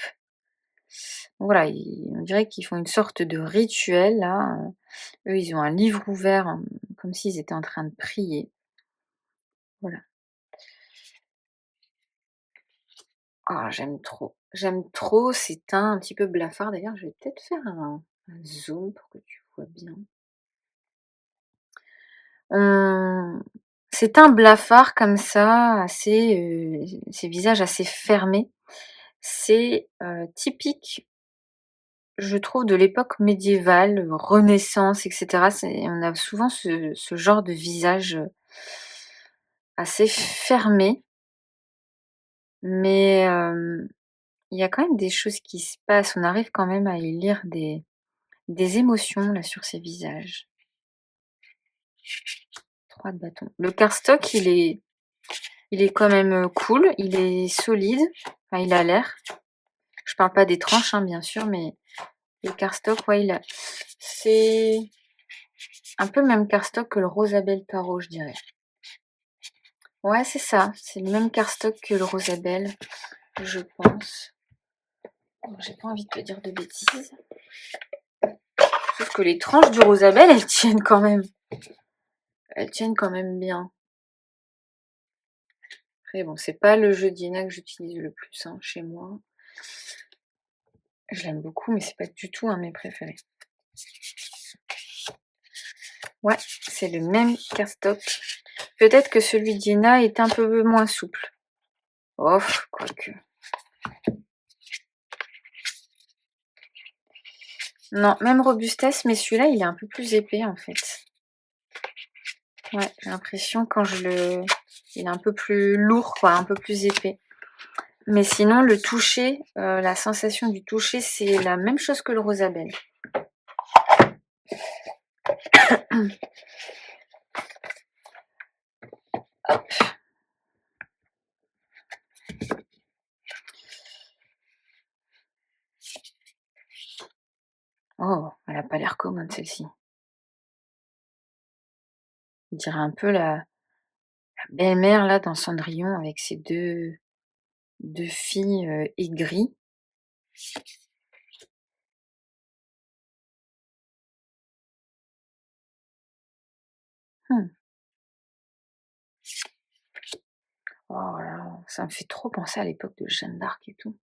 Voilà, on dirait qu'ils font une sorte de rituel là, eux ils ont un livre ouvert, comme s'ils étaient en train de prier. Voilà. Ah j'aime trop, c'est un petit peu blafard d'ailleurs, je vais peut-être faire un zoom pour que tu vois bien. On C'est un blafard comme ça, assez, ses visages assez fermés. C'est, typique, je trouve, de l'époque médiévale, Renaissance et cetera. On a souvent ce genre de visage, assez fermé, mais il y a quand même des choses qui se passent. On arrive quand même à y lire des émotions là sur ces visages. 3 de bâton. Le cardstock, il est quand même, cool, il est solide, enfin il a l'air. Je parle pas des tranches, hein, bien sûr, mais le cardstock, ouais, c'est un peu le même cardstock que le Rosabelle Tarot, je dirais. Ouais, c'est ça, c'est le même cardstock que le Rosabelle, je pense. Bon, j'ai pas envie de te dire de bêtises. Sauf que les tranches du Rosabelle, elles tiennent quand même. Elles tiennent quand même bien. Après, bon, c'est pas le jeu d'Ina que j'utilise le plus, hein, chez moi. Je l'aime beaucoup, mais c'est pas du tout un de mes préférés. Ouais, c'est le même cardstock. Peut-être que celui d'Ina est un peu moins souple. Oh, quoique. Non, même robustesse, mais celui-là, il est un peu plus épais en fait. Ouais, j'ai l'impression quand il est un peu plus lourd, quoi, un peu plus épais. Mais sinon, le toucher, la sensation du toucher, c'est la même chose que le Rosabelle. Hop. Oh, elle a pas l'air commode celle-ci. On dirait un peu la belle-mère là dans Cendrillon avec ses deux filles aigries. Hmm. Oh là là, ça me fait trop penser à l'époque de Jeanne d'Arc et tout.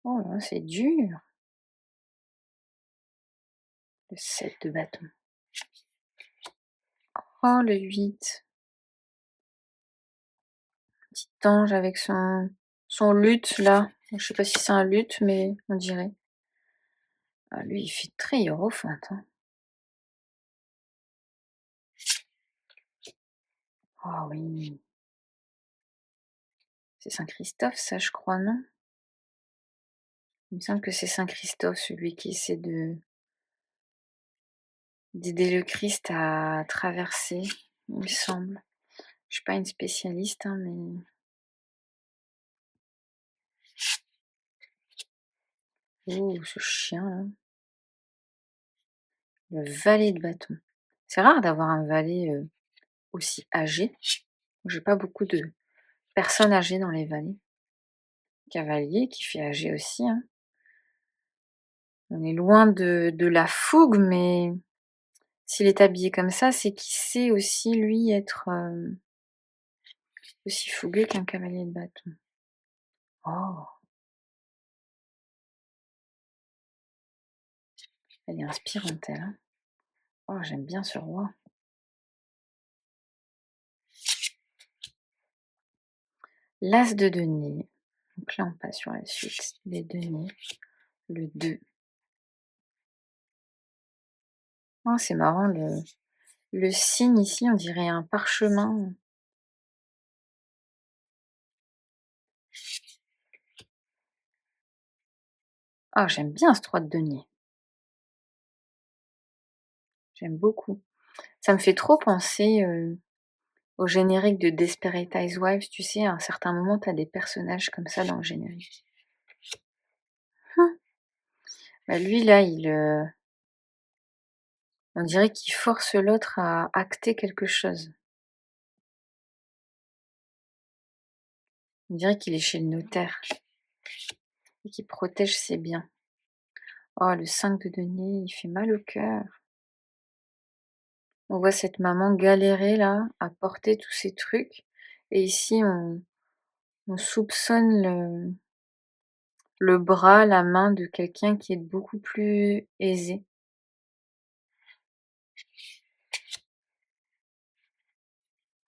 Oh là, c'est dur. Le 7 de bâton. Oh, le 8. Petit ange avec son luth, là. Je sais pas si c'est un luth, mais on dirait. Ah, lui, il fait très hiérophante, hein. Oh oui. C'est Saint Christophe, ça, je crois, non? Il me semble que c'est Saint Christophe, celui qui essaie d'aider le Christ à traverser, il me semble. Je suis pas une spécialiste, hein, mais... Oh, ce chien-là. Le valet de bâton. C'est rare d'avoir un valet aussi âgé. J'ai pas beaucoup de personnes âgées dans les valets. Cavalier qui fait âgé aussi, hein. On est loin de la fougue, mais s'il est habillé comme ça, c'est qu'il sait aussi, lui, être aussi fougueux qu'un cavalier de bâton. Oh, elle est inspirante, elle, hein. Oh, j'aime bien ce roi. L'as de denier. Donc là, on passe sur la suite des deniers. Le 2. Oh, c'est marrant, le signe ici, on dirait un parchemin. Ah, j'aime bien ce 3 de denier. J'aime beaucoup. Ça me fait trop penser au générique de Desperate Housewives. Tu sais, à un certain moment, tu as des personnages comme ça dans le générique. Bah, lui, là, on dirait qu'il force l'autre à acter quelque chose. On dirait qu'il est chez le notaire et qu'il protège ses biens. Oh, le 5 de denier, il fait mal au cœur. On voit cette maman galérer là à porter tous ces trucs. Et ici, on soupçonne le bras, la main de quelqu'un qui est beaucoup plus aisé.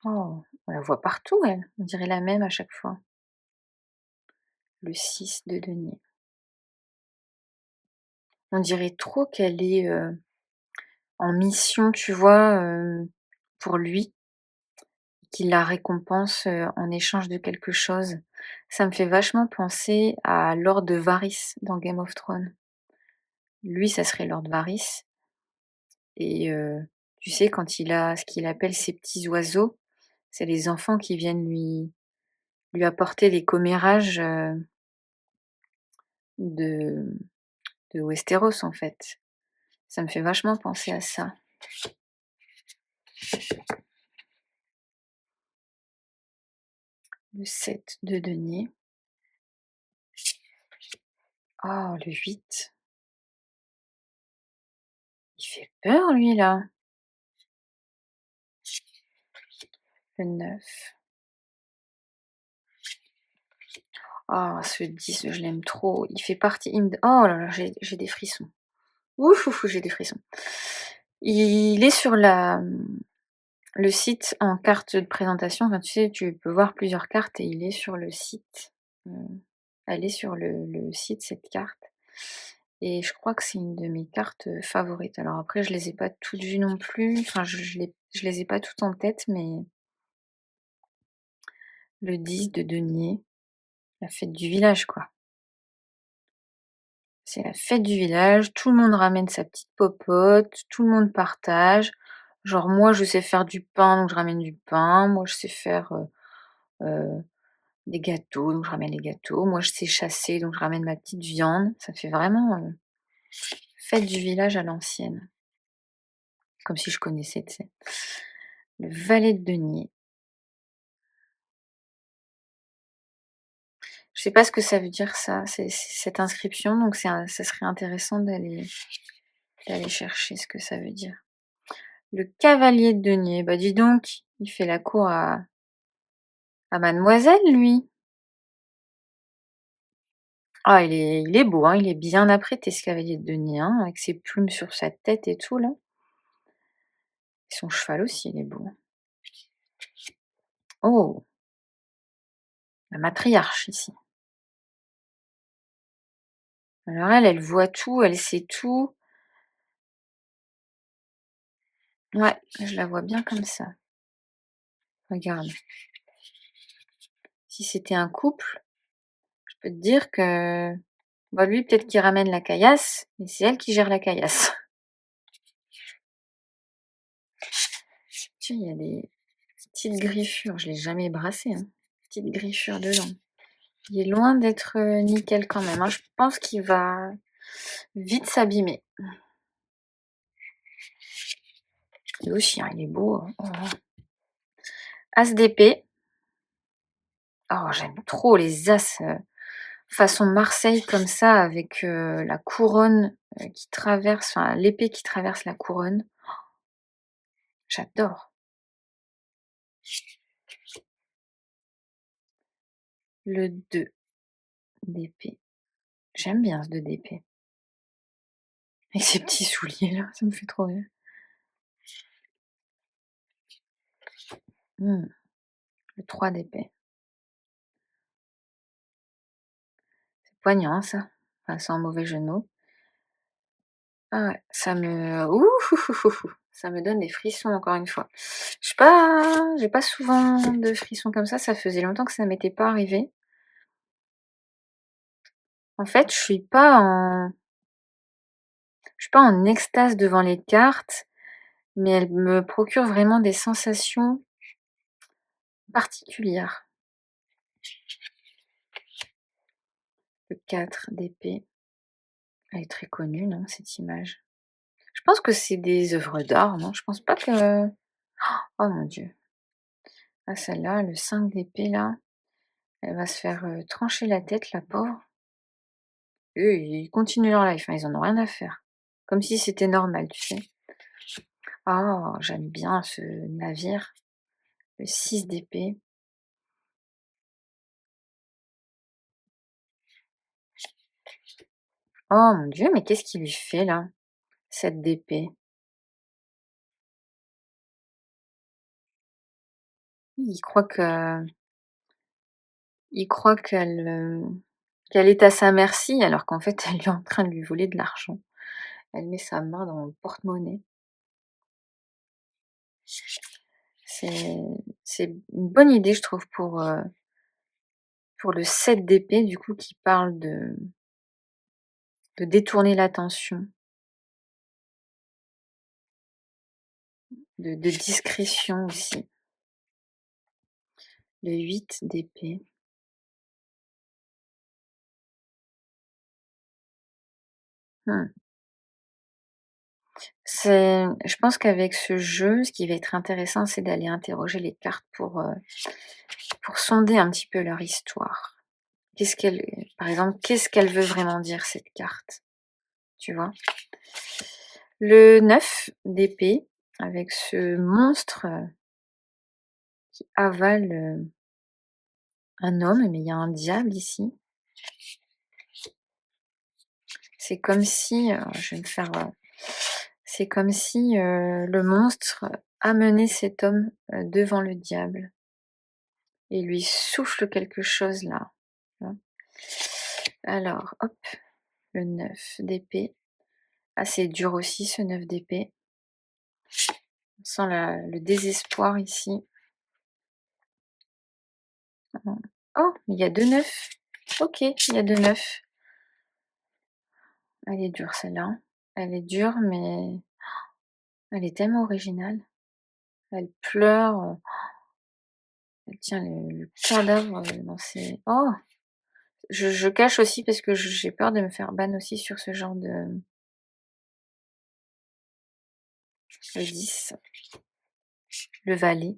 Oh, on la voit partout, elle. On dirait la même à chaque fois. Le 6 de denier. On dirait trop qu'elle est en mission, tu vois, pour lui, qu'il la récompense en échange de quelque chose. Ça me fait vachement penser à Lord Varys dans Game of Thrones. Lui, ça serait Lord Varys. Et tu sais, quand il a ce qu'il appelle ses petits oiseaux, c'est les enfants qui viennent lui apporter les commérages de, de Westeros, en fait. Ça me fait vachement penser à ça. Le 7 de denier. Oh, le 8. Il fait peur, lui, là. Le 9. Oh, ce 10, je l'aime trop. Il fait partie... Oh là là, j'ai des frissons. Ouf, ouf, j'ai des frissons. Il est sur le site en carte de présentation. Enfin, tu sais, tu peux voir plusieurs cartes et il est sur le site. Elle est sur le site, cette carte. Et je crois que c'est une de mes cartes favorites. Alors après, je les ai pas toutes vues non plus. Enfin, je les ai pas toutes en tête, mais le 10 de denier, la fête du village, quoi. C'est la fête du village, tout le monde ramène sa petite popote, tout le monde partage. Genre moi je sais faire du pain, donc je ramène du pain. Moi je sais faire des gâteaux, donc je ramène les gâteaux. Moi je sais chasser, donc je ramène ma petite viande. Ça fait vraiment fête du village à l'ancienne. Comme si je connaissais, tu sais. Le valet de denier. Je sais pas ce que ça veut dire ça, cette inscription, donc ça serait intéressant d'aller chercher ce que ça veut dire. Le cavalier de denier, bah dis donc, il fait la cour à mademoiselle, lui. Ah, il est beau, hein, il est bien apprêté ce cavalier de denier, hein, avec ses plumes sur sa tête et tout là. Et son cheval aussi, il est beau. Oh, la matriarche ici. Alors elle voit tout, elle sait tout. Ouais, je la vois bien comme ça. Regarde. Si c'était un couple, je peux te dire que bah, lui peut-être qu'il ramène la caillasse, mais c'est elle qui gère la caillasse. Tiens, il y a des petites griffures, je l'ai jamais brassé, hein. Petites griffures dedans. Il est loin d'être nickel quand même, hein. Je pense qu'il va vite s'abîmer. Lui aussi, hein, il est beau, hein. Oh là là. As d'épée. Oh, j'aime trop les as façon Marseille comme ça, avec la couronne qui traverse, enfin l'épée qui traverse la couronne. J'adore. Le 2 d'épée. J'aime bien ce 2 d'épée. Avec ses petits souliers là, ça me fait trop rire. Mmh. Le 3 d'épée. C'est poignant ça. Enfin, sans mauvais jeu de mots. Ah ouais, ça me ouh, ça me donne des frissons encore une fois. J'ai pas souvent de frissons comme ça faisait longtemps que ça m'était pas arrivé. En fait, je suis pas en extase devant les cartes, mais elles me procurent vraiment des sensations particulières. Le 4 d'épée. Elle est très connue, non, cette image? Je pense que c'est des œuvres d'art, non? Je pense pas que oh mon Dieu. Ah celle-là, le 5 d'épée là, elle va se faire, trancher la tête la pauvre. Eux, ils continuent leur life, hein, ils en ont rien à faire. Comme si c'était normal, tu sais? Ah, j'aime bien ce navire, le 6 d'épée. Oh mon Dieu, mais qu'est-ce qu'il lui fait là? 7 d'épée. Il croit que il croit qu'elle est à sa merci, alors qu'en fait, elle est en train de lui voler de l'argent. Elle met sa main dans le porte-monnaie. C'est c'est une bonne idée, je trouve, pour le 7 d'épée, du coup, qui parle de détourner l'attention, de discrétion aussi. Le 8 d'épée. Mmh. Je pense qu'avec ce jeu, ce qui va être intéressant, c'est d'aller interroger les cartes pour sonder un petit peu leur histoire. Par exemple, qu'est-ce qu'elle veut vraiment dire cette carte? Tu vois? Le 9 d'épée, avec ce monstre, qui avale, un homme, mais il y a un diable ici. C'est comme si, je vais me faire, c'est comme si, le monstre amenait cet homme, devant le diable et lui souffle quelque chose là, tu vois? Alors hop, le 9 d'épée. Ah c'est dur aussi ce 9 d'épée. On sent le désespoir ici. Oh, mais il y a 2 neufs. OK, il y a 2 neufs. Elle est dure celle-là. Elle est dure, mais elle est tellement originale. Elle pleure, elle tient le cadavre, dans ses oh! Je cache aussi parce que j'ai peur de me faire ban aussi sur ce genre de le 10, le valet.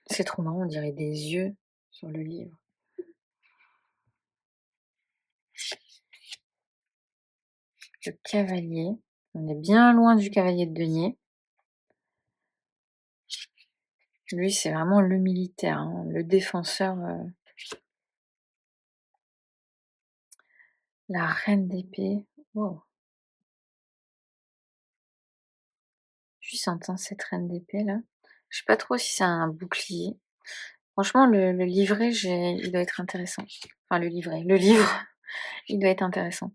C'est trop marrant, on dirait des yeux sur le livre. Le cavalier, on est bien loin du cavalier de denier. Lui, c'est vraiment le militaire, hein, le défenseur, La reine d'épée. Wow. Puissante, hein, cette reine d'épée là. Je sais pas trop si c'est un bouclier. Franchement, le livret, il doit être intéressant. Enfin, le livre, il doit être intéressant.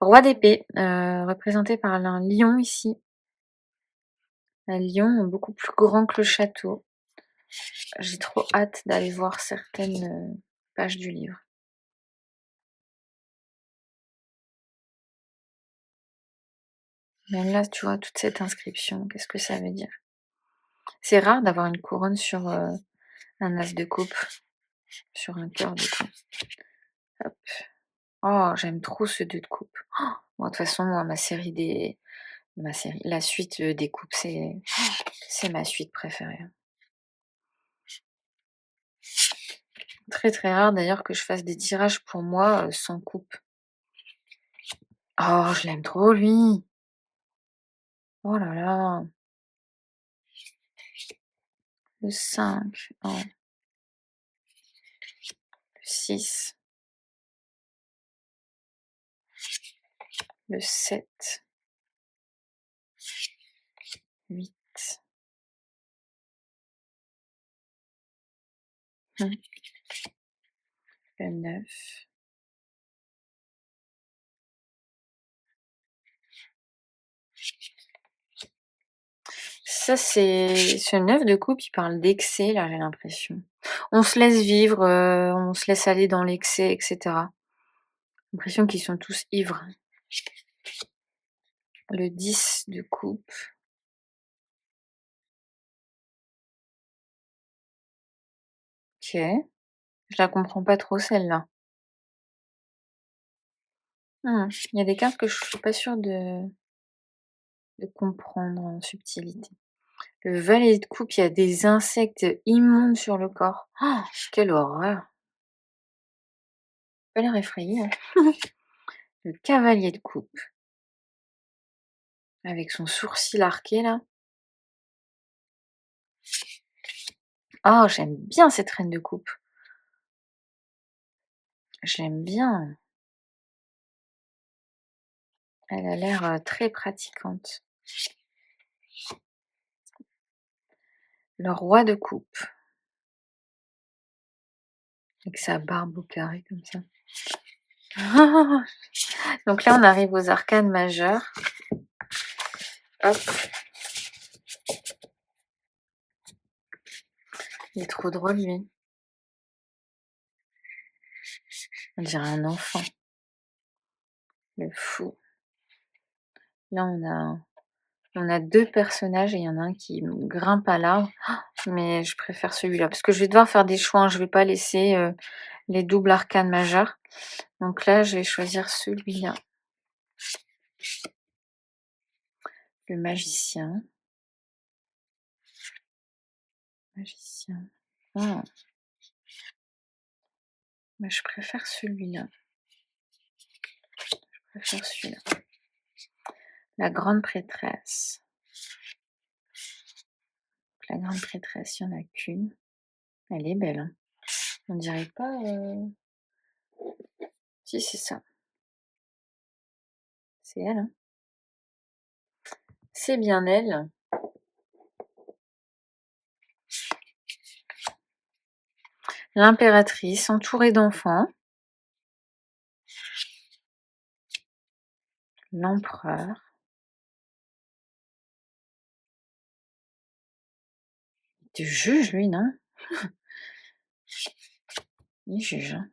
Roi d'épée, représenté par un lion ici. Un lion beaucoup plus grand que le château. J'ai trop hâte d'aller voir certaines pages du livre. Même là, tu vois, toute cette inscription, qu'est-ce que ça veut dire? C'est rare d'avoir une couronne sur un as de coupe, sur un cœur de coupe. Hop. Oh, j'aime trop ce 2 de coupe. Bon, de toute façon, moi, la suite des coupes, c'est ma suite préférée. Très très rare d'ailleurs que je fasse des tirages pour moi sans coupe. Oh, je l'aime trop lui. Oh là là. Le 5, oh, le 6, le 7, 8, le 9. Ça, c'est ce 9 de coupe, il parle d'excès, là, j'ai l'impression. On se laisse vivre, on se laisse aller dans l'excès, et cetera. J'ai l'impression qu'ils sont tous ivres. Le 10 de coupe. OK. Je la comprends pas trop celle-là. Il y a des cartes que je suis pas sûre de comprendre en subtilité. Le valet de coupe, il y a des insectes immondes sur le corps. Quelle horreur! Pas l'air effrayé, hein. Le cavalier de coupe, avec son sourcil arqué là. Oh, j'aime bien cette reine de coupe. J'aime bien. Elle a l'air très pratiquante. Le roi de coupe, avec sa barbe au carré comme ça. Donc là, on arrive aux arcanes majeures. Hop. Il est trop drôle, lui. On dirait un enfant. Le fou. Là, on a 2 personnages et il y en a un qui grimpe à l'arbre. Mais je préfère celui-là parce que je vais devoir faire des choix, hein. Je vais pas laisser les doubles arcanes majeures. Donc là, je vais choisir celui-là. Le magicien. Magicien. Ah, mais je préfère celui-là. Je préfère celui-là. La grande prêtresse. La grande prêtresse, il n'y en a qu'une. Elle est belle, hein. On dirait pas. Si, c'est ça. C'est elle, hein. C'est bien elle. L'impératrice entourée d'enfants. L'empereur. Il te juge, lui, non? Il juge, hein.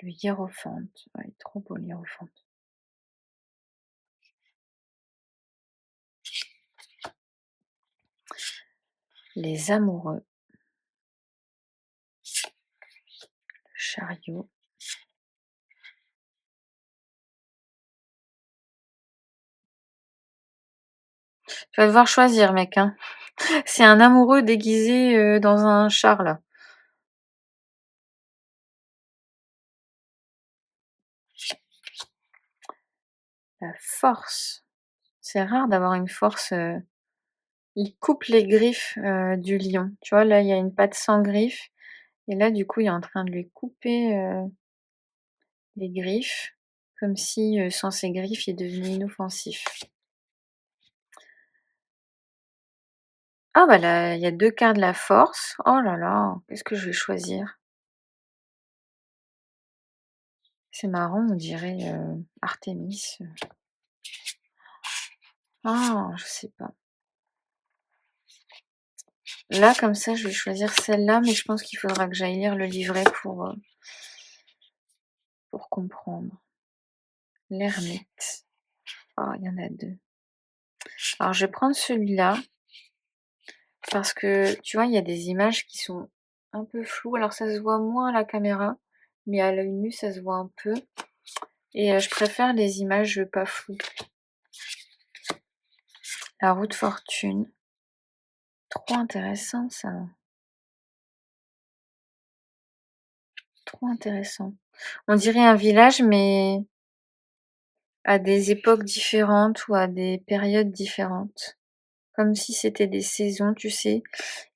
Le hiérophante. Ouais, il est trop beau, le hiérophante. Les amoureux. Le chariot. Tu vas devoir choisir, mec, hein. C'est un amoureux déguisé dans un char, là. La force. C'est rare d'avoir une force. Il coupe les griffes du lion. Tu vois, là, il y a une patte sans griffes. Et là, du coup, il est en train de lui couper. les griffes, comme si sans ses griffes, il devenait inoffensif. Ah bah là, il y a 2 quarts de la force. Oh là là, qu'est-ce que je vais choisir? C'est marrant, on dirait, Artémis. Ah, je sais pas. Là, comme ça, je vais choisir celle-là, mais je pense qu'il faudra que j'aille lire le livret pour comprendre. L'ermite. Oh, il y en a 2. Alors, je vais prendre celui-là parce que, tu vois, il y a des images qui sont un peu floues. Alors, ça se voit moins à la caméra, mais à l'œil nu, ça se voit un peu. Et je préfère les images pas floues. La roue de fortune. Trop intéressant, ça. Trop intéressant. On dirait un village, mais à des époques différentes ou à des périodes différentes. Comme si c'était des saisons, tu sais,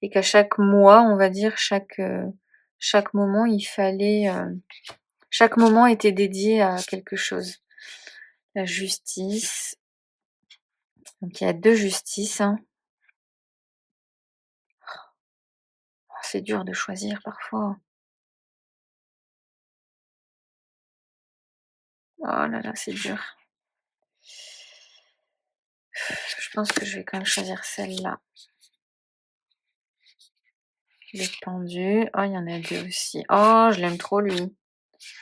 et qu'à chaque mois, on va dire, chaque moment, chaque moment était dédié à quelque chose. La justice. Donc il y a 2 justices, hein. Oh, c'est dur de choisir parfois. Oh là là, c'est dur. Je pense que je vais quand même choisir celle-là. Les pendus. Oh, il y en a 2 aussi. Oh, je l'aime trop lui.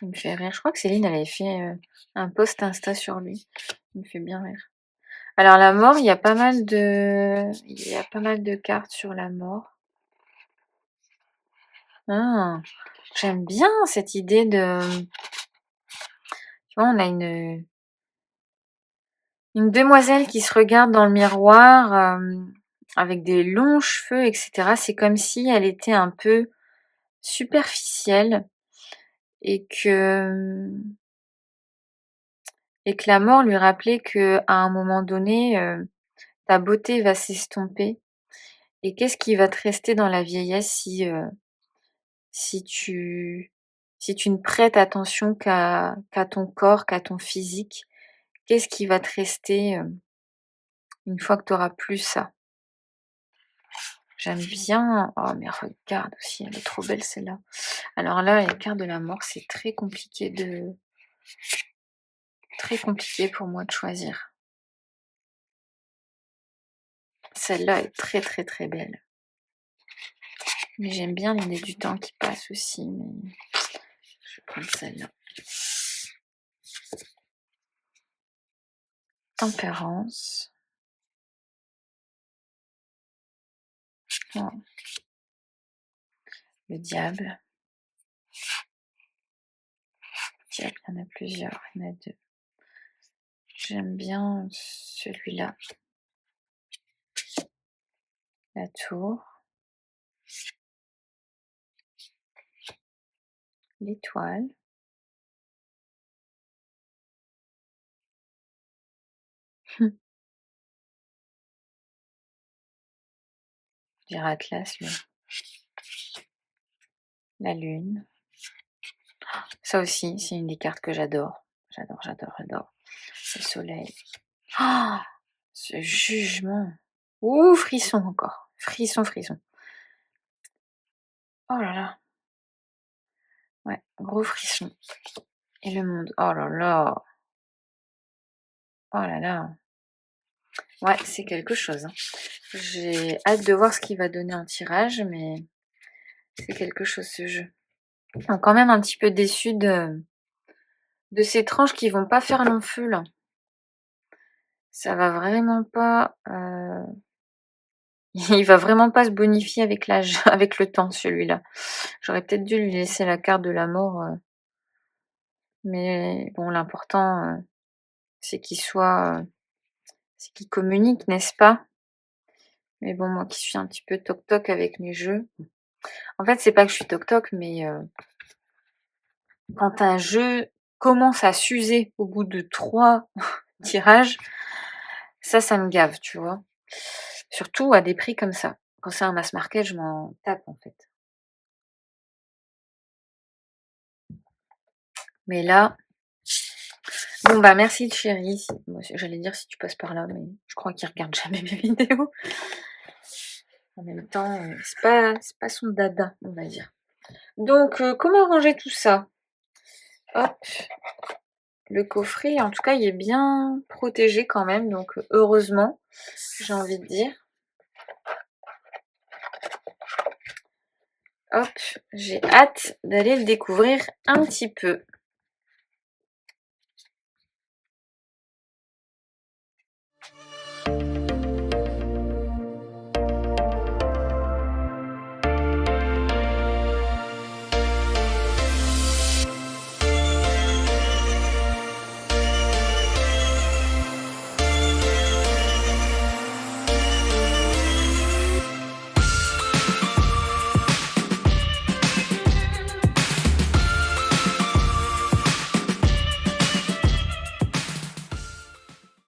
Il me fait rire. Je crois que Céline elle avait fait un post Insta sur lui. Il me fait bien rire. Alors la mort, il y a pas mal de cartes sur la mort. Ah, j'aime bien cette idée de. Tu vois, on a une demoiselle qui se regarde dans le miroir avec des longs cheveux, etc. C'est comme si elle était un peu superficielle et que la mort lui rappelait que à un moment donné, ta beauté va s'estomper. Et qu'est-ce qui va te rester dans la vieillesse si tu si tu ne prêtes attention qu'à ton corps, qu'à ton physique? Qu'est-ce qui va te rester, une fois que tu auras plus ça? J'aime bien oh mais regarde aussi, elle est trop belle celle-là. Alors là, les cartes de la mort, c'est très compliqué pour moi de choisir. Celle-là est très, très, très belle. Mais j'aime bien l'idée du temps qui passe aussi, mais je vais prendre celle-là. Tempérance. Oh, le diable. Diable, il y en a plusieurs, il y en a 2. J'aime bien celui-là. La tour. L'étoile. Je dirais Atlas, mais la lune. Ça aussi, c'est une des cartes que j'adore. J'adore, j'adore, j'adore. Le soleil. Oh, ce jugement. Ouh, frisson encore. Frisson, frisson. Oh là là. Ouais, gros frisson. Et le monde. Oh là là. Oh là là. Ouais, c'est quelque chose, hein. J'ai hâte de voir ce qu'il va donner en tirage, mais c'est quelque chose ce jeu. Quand même un petit peu déçue de ces tranches qui vont pas faire long feu là. Ça va vraiment pas, il va vraiment pas se bonifier avec l'âge, avec le temps celui-là. J'aurais peut-être dû lui laisser la carte de la mort, mais bon l'important, c'est c'est qu'il communique, n'est-ce pas? Mais bon, moi qui suis un petit peu toc toc avec mes jeux. En fait, c'est pas que je suis toc toc, mais quand un jeu commence à s'user au bout de 3 tirages, ça me gave, tu vois? Surtout à des prix comme ça. Quand c'est un mass market, je m'en tape, en fait. Mais là, Bon bah merci de chéri. J'allais dire si tu passes par là, mais je crois qu'il regarde jamais mes vidéos. En même temps, c'est pas son dada, on va dire. Donc comment ranger tout ça? Hop, le coffret, en tout cas, il est bien protégé quand même, donc heureusement, j'ai envie de dire. Hop, j'ai hâte d'aller le découvrir un petit peu.